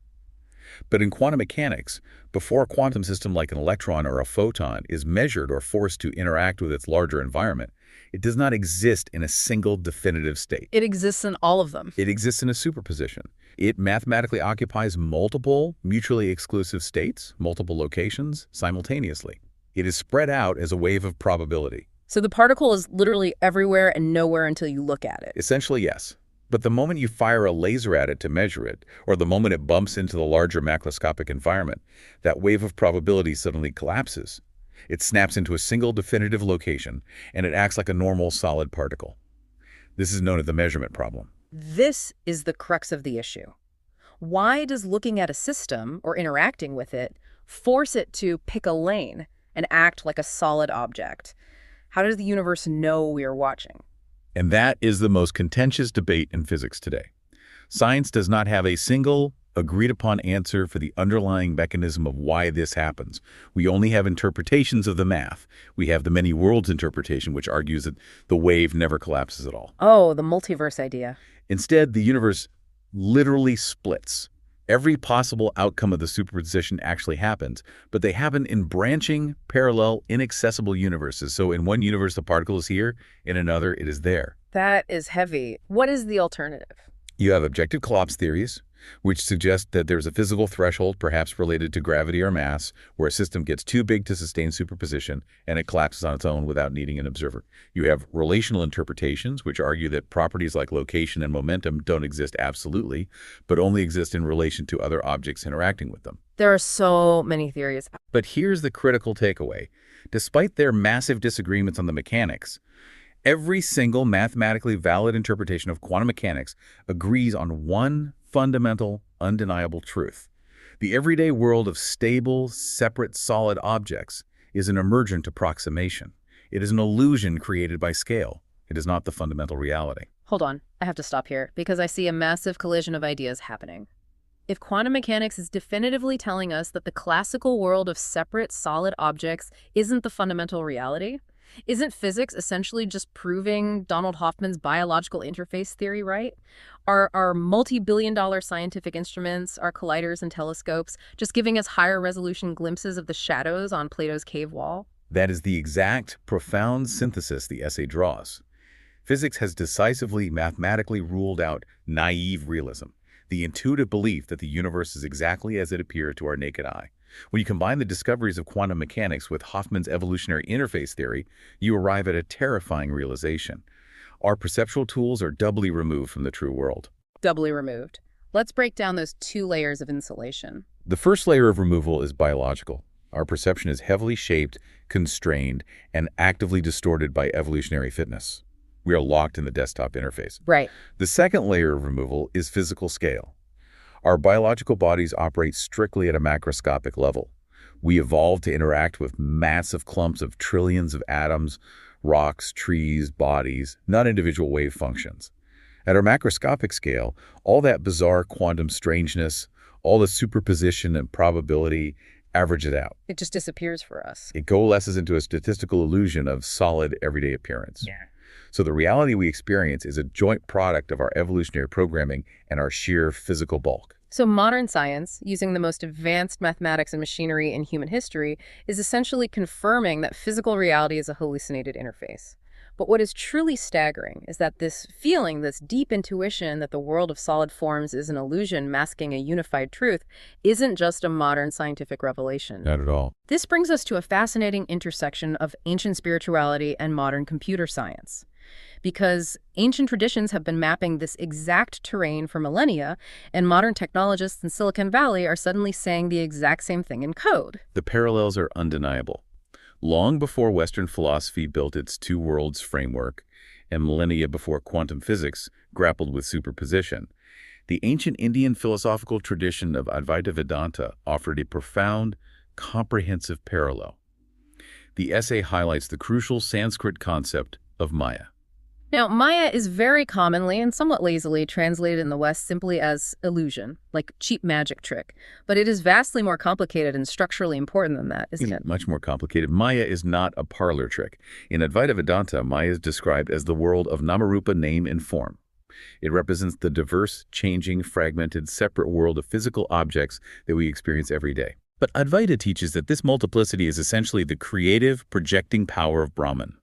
But in quantum mechanics, before a quantum system like an electron or a photon is measured or forced to interact with its larger environment, it does not exist in a single definitive state. It exists in all of them. It exists in a superposition. It mathematically occupies multiple mutually exclusive states, multiple locations, simultaneously. It is spread out as a wave of probability. So the particle is literally everywhere and nowhere until you look at it. Essentially, yes. But the moment you fire a laser at it to measure it, or the moment it bumps into the larger macroscopic environment, that wave of probability suddenly collapses. It snaps into a single definitive location, and it acts like a normal solid particle. This is known as the measurement problem. This is the crux of the issue. Why does looking at a system, or interacting with it, force it to pick a lane and act like a solid object? How does the universe know we are watching? And that is the most contentious debate in physics today. Science does not have a single, agreed-upon answer for the underlying mechanism of why this happens. We only have interpretations of the math. We have the many worlds interpretation, which argues that the wave never collapses at all. Oh, the multiverse idea. Instead, the universe literally splits. Every possible outcome of the superposition actually happens, but they happen in branching, parallel, inaccessible universes. So in one universe, the particle is here, in another, it is there. That is heavy. What is the alternative? You have objective collapse theories, which suggest that there's a physical threshold, perhaps related to gravity or mass, where a system gets too big to sustain superposition and it collapses on its own without needing an observer. You have relational interpretations, which argue that properties like location and momentum don't exist absolutely, but only exist in relation to other objects interacting with them. There are so many theories. But here's the critical takeaway. Despite their massive disagreements on the mechanics, every single mathematically valid interpretation of quantum mechanics agrees on one fundamental, undeniable truth. The everyday world of stable, separate, solid objects is an emergent approximation. It is an illusion created by scale. It is not the fundamental reality. Hold on, I have to stop here because I see a massive collision of ideas happening. If quantum mechanics is definitively telling us that the classical world of separate, solid objects isn't the fundamental reality, isn't physics essentially just proving Donald Hoffman's biological interface theory right? Are multi-billion-dollar scientific instruments, our colliders and telescopes, just giving us higher resolution glimpses of the shadows on Plato's cave wall? That is the exact, profound synthesis the essay draws. Physics has decisively, mathematically ruled out naive realism, the intuitive belief that the universe is exactly as it appears to our naked eye. When you combine the discoveries of quantum mechanics with Hoffman's evolutionary interface theory, you arrive at a terrifying realization. Our perceptual tools are doubly removed from the true world. Doubly removed. Let's break down those two layers of insulation. The first layer of removal is biological. Our perception is heavily shaped, constrained, and actively distorted by evolutionary fitness. We are locked in the desktop interface. Right. The second layer of removal is physical scale. Our biological bodies operate strictly at a macroscopic level. We evolved to interact with massive clumps of trillions of atoms, rocks, trees, bodies, not individual wave functions. At our macroscopic scale, all that bizarre quantum strangeness, all the superposition and probability, average it out. It just disappears for us. It coalesces into a statistical illusion of solid, everyday appearance. Yeah. So the reality we experience is a joint product of our evolutionary programming and our sheer physical bulk. So modern science, using the most advanced mathematics and machinery in human history, is essentially confirming that physical reality is a hallucinated interface. But what is truly staggering is that this feeling, this deep intuition that the world of solid forms is an illusion masking a unified truth, isn't just a modern scientific revelation. Not at all. This brings us to a fascinating intersection of ancient spirituality and modern computer science. Because ancient traditions have been mapping this exact terrain for millennia, and modern technologists in Silicon Valley are suddenly saying the exact same thing in code. The parallels are undeniable. Long before Western philosophy built its two worlds framework, and millennia before quantum physics grappled with superposition, the ancient Indian philosophical tradition of Advaita Vedanta offered a profound, comprehensive parallel. The essay highlights the crucial Sanskrit concept of Maya. Now, Maya is very commonly and somewhat lazily translated in the West simply as illusion, like cheap magic trick. But it is vastly more complicated and structurally important than that, isn't it? Much more complicated. Maya is not a parlor trick. In Advaita Vedanta, Maya is described as the world of Namarupa, name and form. It represents the diverse, changing, fragmented, separate world of physical objects that we experience every day. But Advaita teaches that this multiplicity is essentially the creative, projecting power of Brahman.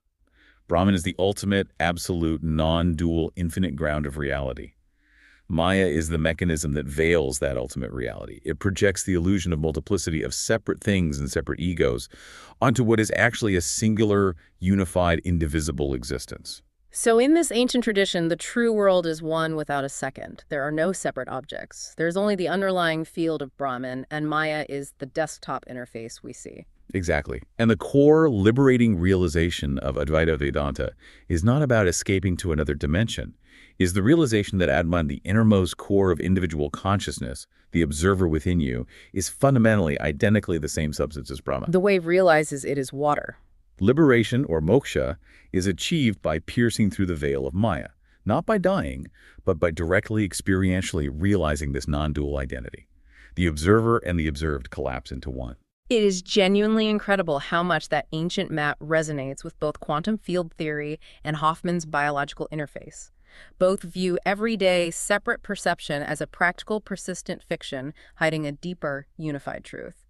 Brahman is the ultimate, absolute, non-dual, infinite ground of reality. Maya is the mechanism that veils that ultimate reality. It projects the illusion of multiplicity of separate things and separate egos onto what is actually a singular, unified, indivisible existence. So in this ancient tradition, the true world is one without a second. There are no separate objects. There's only the underlying field of Brahman, and Maya is the desktop interface we see. Exactly. And the core liberating realization of Advaita Vedanta is not about escaping to another dimension. It is the realization that Atman, the innermost core of individual consciousness, the observer within you, is fundamentally, identically the same substance as Brahma. The wave realizes it is water. Liberation, or moksha, is achieved by piercing through the veil of Maya, not by dying, but by directly experientially realizing this non-dual identity. The observer and the observed collapse into one. It is genuinely incredible how much that ancient map resonates with both quantum field theory and Hoffman's biological interface. Both view everyday, separate perception as a practical, persistent fiction hiding a deeper, unified truth.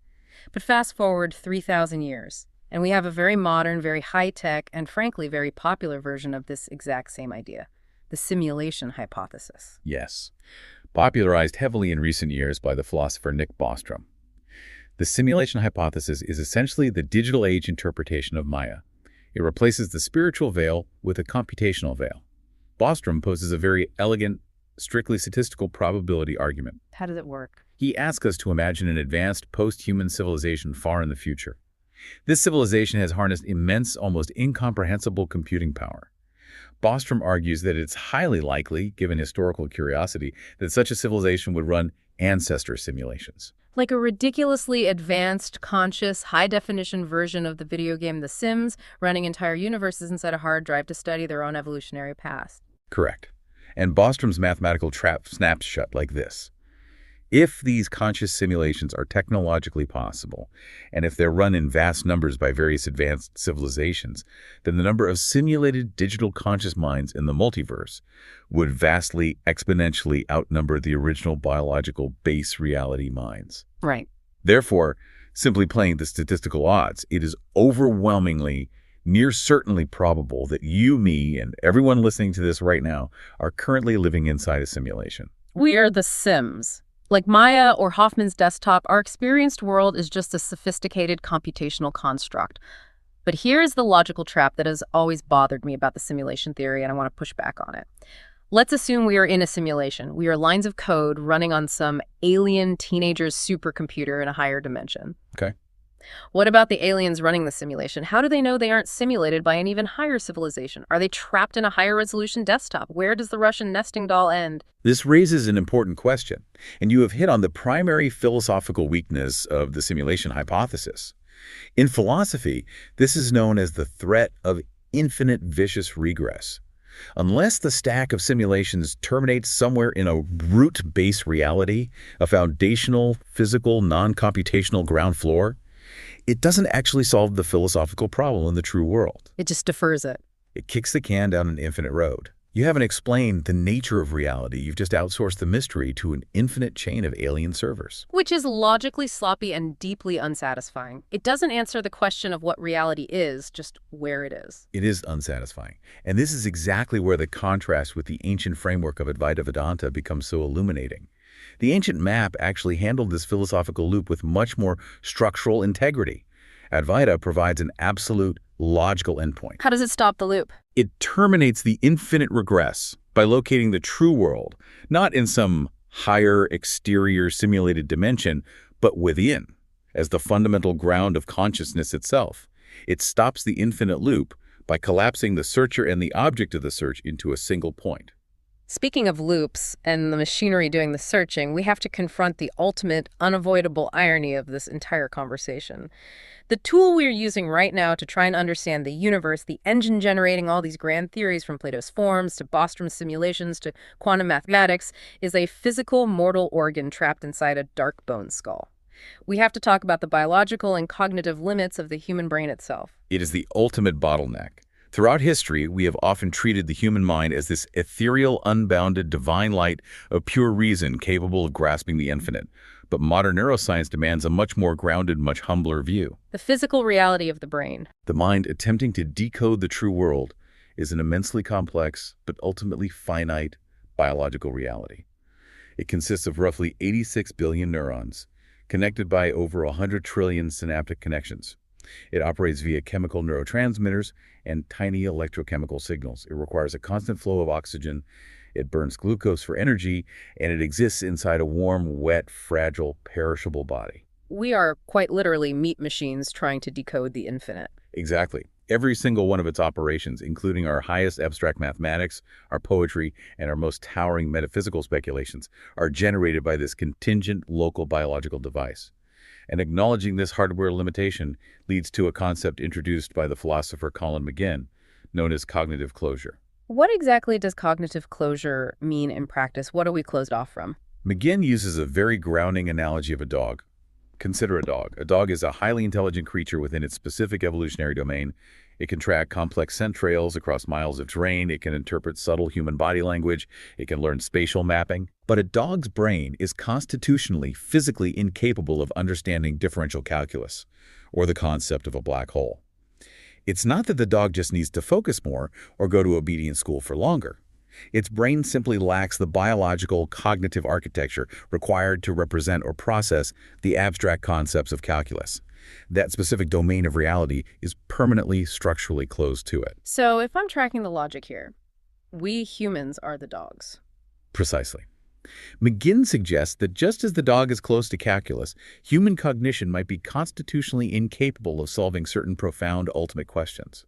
But fast forward 3,000 years, and we have a very modern, very high-tech, and frankly, very popular version of this exact same idea, the simulation hypothesis. Yes, popularized heavily in recent years by the philosopher Nick Bostrom. The simulation hypothesis is essentially the digital age interpretation of Maya. It replaces the spiritual veil with a computational veil. Bostrom poses a very elegant, strictly statistical probability argument. How does it work? He asks us to imagine an advanced post-human civilization far in the future. This civilization has harnessed immense, almost incomprehensible computing power. Bostrom argues that it's highly likely, given historical curiosity, that such a civilization would run ancestor simulations. Like a ridiculously advanced, conscious, high-definition version of the video game The Sims, running entire universes inside a hard drive to study their own evolutionary past. Correct. And Bostrom's mathematical trap snaps shut like this. If these conscious simulations are technologically possible, and if they're run in vast numbers by various advanced civilizations, then the number of simulated digital conscious minds in the multiverse would vastly, exponentially outnumber the original biological base reality minds. Right. Therefore, simply playing the statistical odds, it is overwhelmingly, near certainly probable that you, me, and everyone listening to this right now are currently living inside a simulation. We are the Sims. Like Maya or Hoffman's desktop, our experienced world is just a sophisticated computational construct. But here is the logical trap that has always bothered me about the simulation theory, and I want to push back on it. Let's assume we are in a simulation. We are lines of code running on some alien teenager's supercomputer in a higher dimension. Okay. What about the aliens running the simulation? How do they know they aren't simulated by an even higher civilization? Are they trapped in a higher resolution desktop? Where does the Russian nesting doll end? This raises an important question, and you have hit on the primary philosophical weakness of the simulation hypothesis. In philosophy, this is known as the threat of infinite vicious regress. Unless the stack of simulations terminates somewhere in a root-based reality, a foundational, physical, non-computational ground floor, it doesn't actually solve the philosophical problem in the true world. It just defers it. It kicks the can down an infinite road. You haven't explained the nature of reality. You've just outsourced the mystery to an infinite chain of alien servers. Which is logically sloppy and deeply unsatisfying. It doesn't answer the question of what reality is, just where it is. It is unsatisfying. And this is exactly where the contrast with the ancient framework of Advaita Vedanta becomes so illuminating. The ancient map actually handled this philosophical loop with much more structural integrity. Advaita provides an absolute logical endpoint. How does it stop the loop? It terminates the infinite regress by locating the true world, not in some higher exterior simulated dimension, but within, as the fundamental ground of consciousness itself. It stops the infinite loop by collapsing the searcher and the object of the search into a single point. Speaking of loops and the machinery doing the searching, we have to confront the ultimate, unavoidable irony of this entire conversation. The tool we're using right now to try and understand the universe, the engine generating all these grand theories from Plato's forms to Bostrom's simulations to quantum mathematics, is a physical mortal organ trapped inside a dark bone skull. We have to talk about the biological and cognitive limits of the human brain itself. It is the ultimate bottleneck. Throughout history, we have often treated the human mind as this ethereal, unbounded, divine light of pure reason capable of grasping the infinite. But modern neuroscience demands a much more grounded, much humbler view. The physical reality of the brain. The mind attempting to decode the true world is an immensely complex, but ultimately finite, biological reality. It consists of roughly 86 billion neurons, connected by over 100 trillion synaptic connections. It operates via chemical neurotransmitters and tiny electrochemical signals. It requires a constant flow of oxygen. It burns glucose for energy, and it exists inside a warm, wet, fragile, perishable body. We are quite literally meat machines trying to decode the infinite. Exactly. Every single one of its operations, including our highest abstract mathematics, our poetry, and our most towering metaphysical speculations, are generated by this contingent local biological device. And acknowledging this hardware limitation leads to a concept introduced by the philosopher Colin McGinn, known as cognitive closure. What exactly does cognitive closure mean in practice? What are we closed off from? McGinn uses a very grounding analogy of a dog. Consider a dog. A dog is a highly intelligent creature within its specific evolutionary domain. It can track complex scent trails across miles of terrain. It can interpret subtle human body language. It can learn spatial mapping. But a dog's brain is constitutionally, physically incapable of understanding differential calculus or the concept of a black hole. It's not that the dog just needs to focus more or go to obedience school for longer. Its brain simply lacks the biological cognitive architecture required to represent or process the abstract concepts of calculus. That specific domain of reality is permanently structurally closed to it. So if I'm tracking the logic here, we humans are the dogs. Precisely. McGinn suggests that just as the dog is close to calculus, human cognition might be constitutionally incapable of solving certain profound ultimate questions.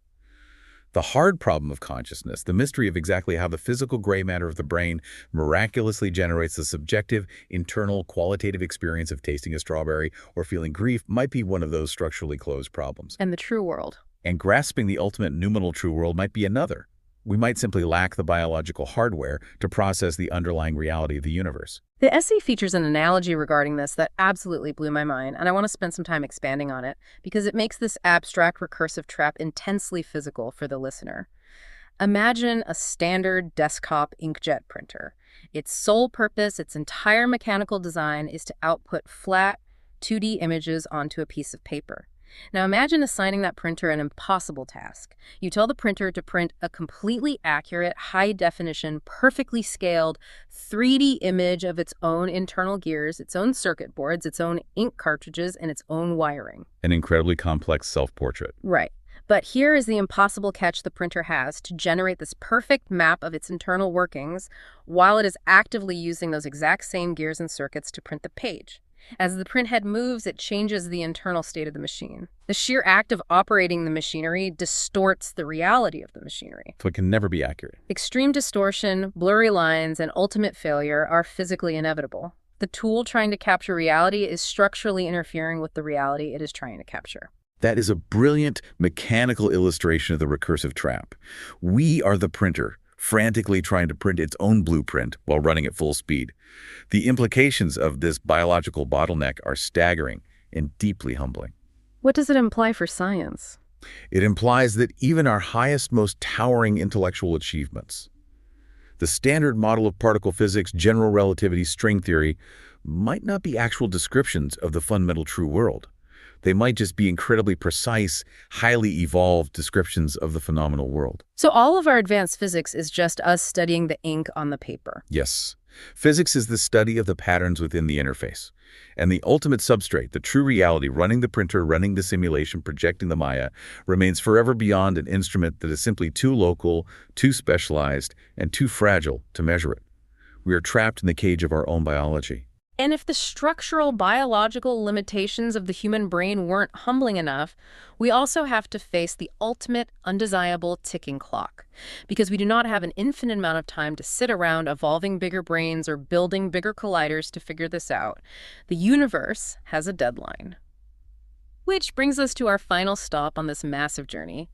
The hard problem of consciousness, the mystery of exactly how the physical gray matter of the brain miraculously generates the subjective, internal, qualitative experience of tasting a strawberry or feeling grief, might be one of those structurally closed problems. And the true world. And grasping the ultimate noumenal true world might be another. We might simply lack the biological hardware to process the underlying reality of the universe. The essay features an analogy regarding this that absolutely blew my mind, and I want to spend some time expanding on it because it makes this abstract recursive trap intensely physical for the listener. Imagine a standard desktop inkjet printer. Its sole purpose, its entire mechanical design, is to output flat, 2D images onto a piece of paper. Now imagine assigning that printer an impossible task. You tell the printer to print a completely accurate, high-definition, perfectly scaled 3D image of its own internal gears, its own circuit boards, its own ink cartridges, and its own wiring. An incredibly complex self-portrait. Right. But here is the impossible catch the printer has to generate this perfect map of its internal workings while it is actively using those exact same gears and circuits to print the page. As the printhead moves, it changes the internal state of the machine. The sheer act of operating the machinery distorts the reality of the machinery. So it can never be accurate. Extreme distortion, blurry lines, and ultimate failure are physically inevitable. The tool trying to capture reality is structurally interfering with the reality it is trying to capture. That is a brilliant mechanical illustration of the recursive trap. We are the printer, frantically trying to print its own blueprint while running at full speed. The implications of this biological bottleneck are staggering and deeply humbling. What does it imply for science? It implies that even our highest, most towering intellectual achievements, the standard model of particle physics, general relativity, string theory, might not be actual descriptions of the fundamental true world. They might just be incredibly precise, highly evolved descriptions of the phenomenal world. So all of our advanced physics is just us studying the ink on the paper. Yes. Physics is the study of the patterns within the interface. And the ultimate substrate, the true reality, running the printer, running the simulation, projecting the Maya, remains forever beyond an instrument that is simply too local, too specialized, and too fragile to measure it. We are trapped in the cage of our own biology. And if the structural biological limitations of the human brain weren't humbling enough, we also have to face the ultimate undesirable ticking clock, because we do not have an infinite amount of time to sit around evolving bigger brains or building bigger colliders to figure this out. The universe has a deadline. Which brings us to our final stop on this massive journey,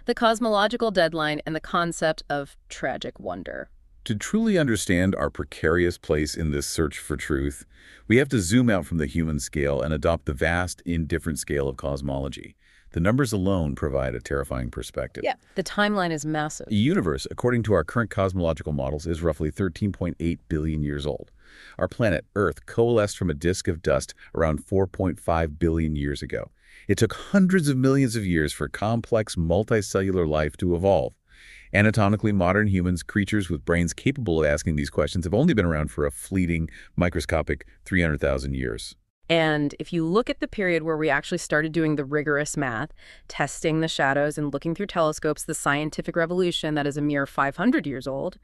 the cosmological deadline and the concept of tragic wonder. To truly understand our precarious place in this search for truth, we have to zoom out from the human scale and adopt the vast, indifferent scale of cosmology. The numbers alone provide a terrifying perspective. Yeah, the timeline is massive. The universe, according to our current cosmological models, is roughly 13.8 billion years old. Our planet, Earth, coalesced from a disk of dust around 4.5 billion years ago. It took hundreds of millions of years for complex multicellular life to evolve. Anatomically modern humans, creatures with brains capable of asking these questions, have only been around for a fleeting, microscopic 300,000 years. And if you look at the period where we actually started doing the rigorous math, testing the shadows and looking through telescopes, the scientific revolution that is a mere 500 years old,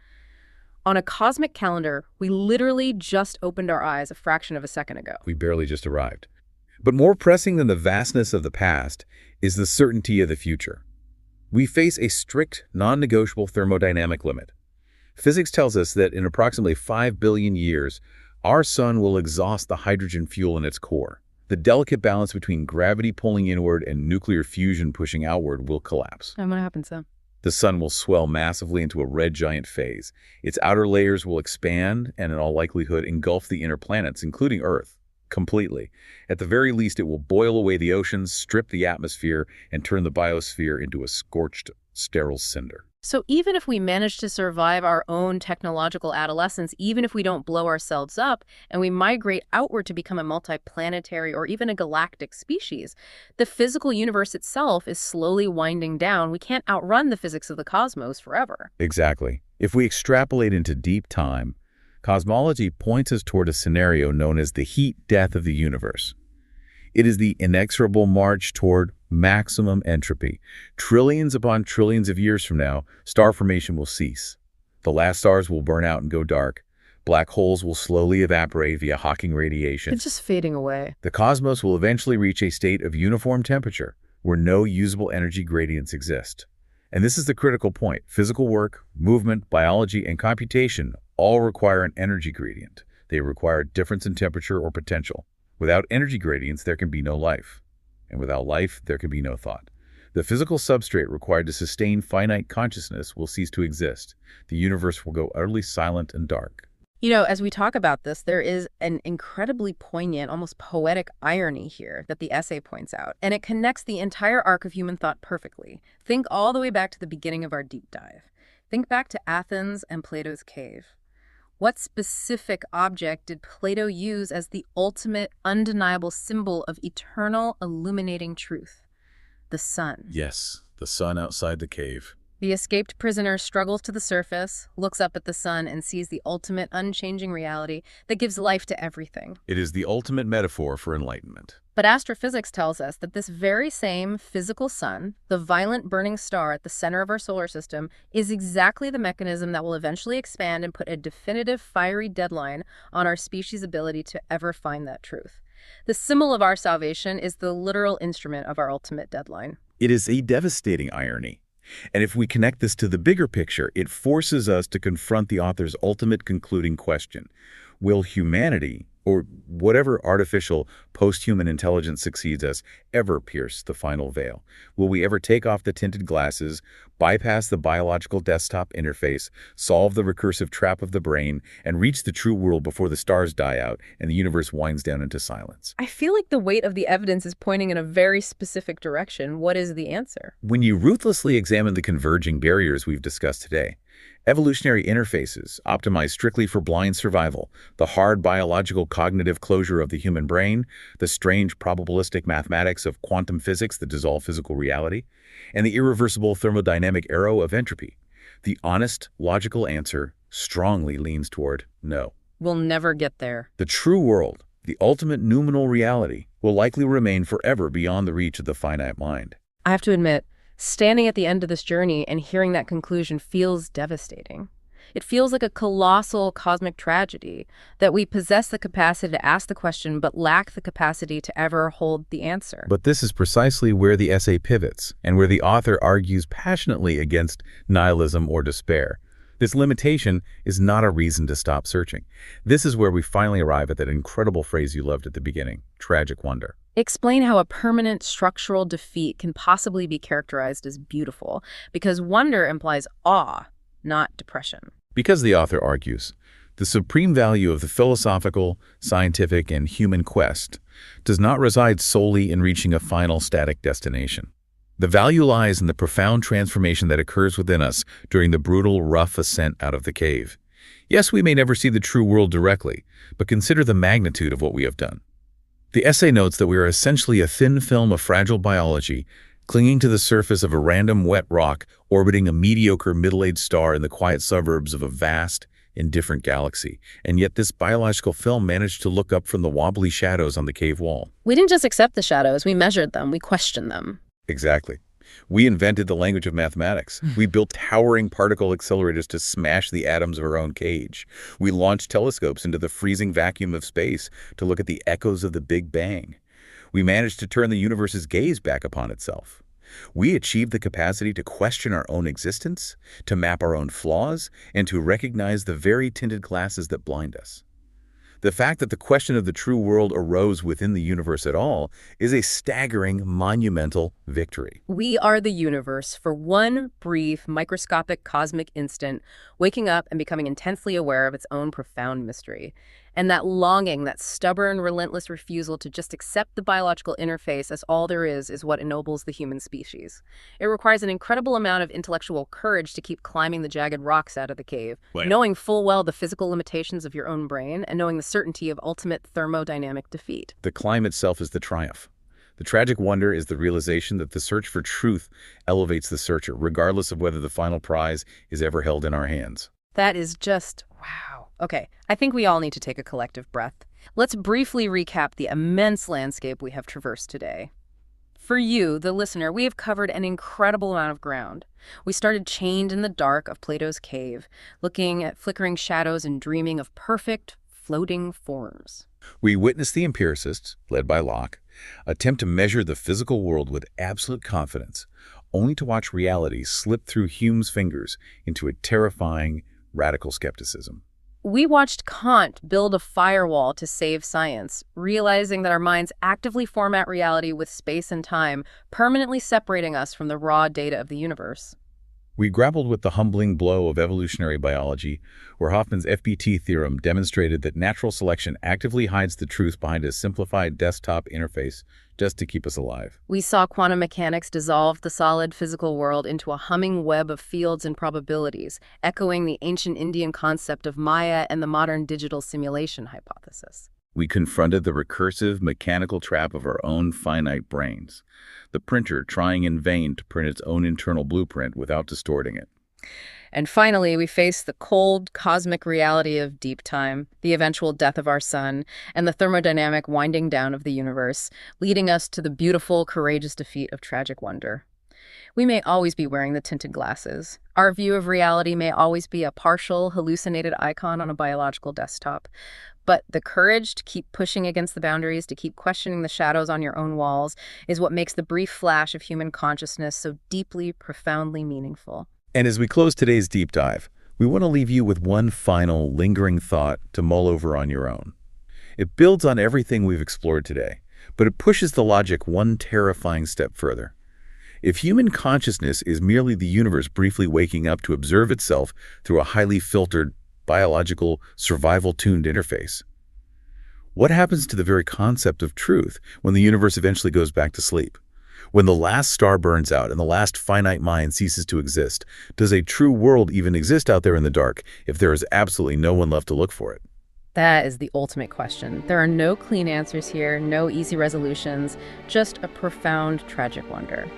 on a cosmic calendar, we literally just opened our eyes a fraction of a second ago. We barely just arrived. But more pressing than the vastness of the past is the certainty of the future. We face a strict, non-negotiable thermodynamic limit. Physics tells us that in approximately 5 billion years, our sun will exhaust the hydrogen fuel in its core. The delicate balance between gravity pulling inward and nuclear fusion pushing outward will collapse. And what happens then? The sun will swell massively into a red giant phase. Its outer layers will expand and, in all likelihood, engulf the inner planets, including Earth. completely. At the very least, it will boil away the oceans, strip the atmosphere, and turn the biosphere into a scorched, sterile cinder. So even if we manage to survive our own technological adolescence, even if we don't blow ourselves up and we migrate outward to become a multiplanetary or even a galactic species, the physical universe itself is slowly winding down. We can't outrun the physics of the cosmos forever. Exactly. If we extrapolate into deep time, cosmology points us toward a scenario known as the heat death of the universe. It is the inexorable march toward maximum entropy. Trillions upon trillions of years from now, star formation will cease. The last stars will burn out and go dark. Black holes will slowly evaporate via Hawking radiation. It's just fading away. The cosmos will eventually reach a state of uniform temperature where no usable energy gradients exist. And this is the critical point. Physical work, movement, biology, and computation all require an energy gradient. They require a difference in temperature or potential. Without energy gradients, there can be no life. And without life, there can be no thought. The physical substrate required to sustain finite consciousness will cease to exist. The universe will go utterly silent and dark. You know, as we talk about this, there is an incredibly poignant, almost poetic irony here that the essay points out, and it connects the entire arc of human thought perfectly. Think all the way back to the beginning of our deep dive. Think back to Athens and Plato's cave. What specific object did Plato use as the ultimate, undeniable symbol of eternal, illuminating truth? The sun. Yes, the sun outside the cave. The escaped prisoner struggles to the surface, looks up at the sun, and sees the ultimate, unchanging reality that gives life to everything. It is the ultimate metaphor for enlightenment. But astrophysics tells us that this very same physical sun, the violent burning star at the center of our solar system, is exactly the mechanism that will eventually expand and put a definitive fiery deadline on our species' ability to ever find that truth. The symbol of our salvation is the literal instrument of our ultimate deadline. It is a devastating irony. And if we connect this to the bigger picture, it forces us to confront the author's ultimate concluding question. Will humanity, or whatever artificial post-human intelligence succeeds us, ever pierce the final veil? Will we ever take off the tinted glasses, bypass the biological desktop interface, solve the recursive trap of the brain, and reach the true world before the stars die out and the universe winds down into silence? I feel like the weight of the evidence is pointing in a very specific direction. What is the answer? When you ruthlessly examine the converging barriers we've discussed today, evolutionary interfaces optimized strictly for blind survival, the hard biological cognitive closure of the human brain, the strange probabilistic mathematics of quantum physics that dissolve physical reality, and the irreversible thermodynamic arrow of entropy. The honest, logical answer strongly leans toward no. We'll never get there. The true world, the ultimate noumenal reality, will likely remain forever beyond the reach of the finite mind. I have to admit, standing at the end of this journey and hearing that conclusion feels devastating. It feels like a colossal cosmic tragedy that we possess the capacity to ask the question but lack the capacity to ever hold the answer. But this is precisely where the essay pivots and where the author argues passionately against nihilism or despair. This limitation is not a reason to stop searching. This is where we finally arrive at that incredible phrase you loved at the beginning, tragic wonder. Explain how a permanent structural defeat can possibly be characterized as beautiful, because wonder implies awe, not depression. Because, the author argues, the supreme value of the philosophical, scientific, and human quest does not reside solely in reaching a final static destination. The value lies in the profound transformation that occurs within us during the brutal, rough ascent out of the cave. Yes, we may never see the true world directly, but consider the magnitude of what we have done. The essay notes that we are essentially a thin film of fragile biology, clinging to the surface of a random wet rock, orbiting a mediocre middle-aged star in the quiet suburbs of a vast, indifferent galaxy. And yet this biological film managed to look up from the wobbly shadows on the cave wall. We didn't just accept the shadows, we measured them, we questioned them. Exactly. We invented the language of mathematics. We built towering particle accelerators to smash the atoms of our own cage. We launched telescopes into the freezing vacuum of space to look at the echoes of the Big Bang. We managed to turn the universe's gaze back upon itself. We achieved the capacity to question our own existence, to map our own flaws, and to recognize the very tinted glasses that blind us. The fact that the question of the true world arose within the universe at all is a staggering, monumental victory. We are the universe for one brief, microscopic cosmic instant, waking up and becoming intensely aware of its own profound mystery. And that longing, that stubborn, relentless refusal to just accept the biological interface as all there is what ennobles the human species. It requires an incredible amount of intellectual courage to keep climbing the jagged rocks out of the cave, knowing full well the physical limitations of your own brain and knowing the certainty of ultimate thermodynamic defeat. The climb itself is the triumph. The tragic wonder is the realization that the search for truth elevates the searcher, regardless of whether the final prize is ever held in our hands. That is just wow. Okay, I think we all need to take a collective breath. Let's briefly recap the immense landscape we have traversed today. For you, the listener, we have covered an incredible amount of ground. We started chained in the dark of Plato's cave, looking at flickering shadows and dreaming of perfect, floating forms. We witnessed the empiricists, led by Locke, attempt to measure the physical world with absolute confidence, only to watch reality slip through Hume's fingers into a terrifying, radical skepticism. We watched Kant build a firewall to save science, realizing that our minds actively format reality with space and time, permanently separating us from the raw data of the universe. We grappled with the humbling blow of evolutionary biology, where Hoffman's FBT theorem demonstrated that natural selection actively hides the truth behind a simplified desktop interface just to keep us alive. We saw quantum mechanics dissolve the solid physical world into a humming web of fields and probabilities, echoing the ancient Indian concept of Maya and the modern digital simulation hypothesis. We confronted the recursive, mechanical trap of our own finite brains, the printer trying in vain to print its own internal blueprint without distorting it. And finally, we faced the cold, cosmic reality of deep time, the eventual death of our sun, and the thermodynamic winding down of the universe, leading us to the beautiful, courageous defeat of tragic wonder. We may always be wearing the tinted glasses. Our view of reality may always be a partial, hallucinated icon on a biological desktop. But the courage to keep pushing against the boundaries, to keep questioning the shadows on your own walls, is what makes the brief flash of human consciousness so deeply, profoundly meaningful. And as we close today's deep dive, we want to leave you with one final, lingering thought to mull over on your own. It builds on everything we've explored today, but it pushes the logic one terrifying step further. If human consciousness is merely the universe briefly waking up to observe itself through a highly filtered, biological, survival-tuned interface, what happens to the very concept of truth when the universe eventually goes back to sleep? When the last star burns out and the last finite mind ceases to exist, does a true world even exist out there in the dark if there is absolutely no one left to look for it? That is the ultimate question. There are no clean answers here, no easy resolutions, just a profound, tragic wonder.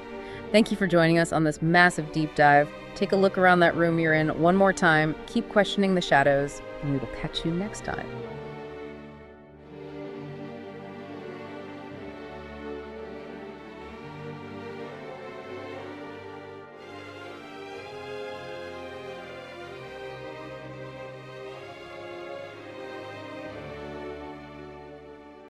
Thank you for joining us on this massive deep dive. Take a look around that room you're in one more time, keep questioning the shadows, and we will catch you next time.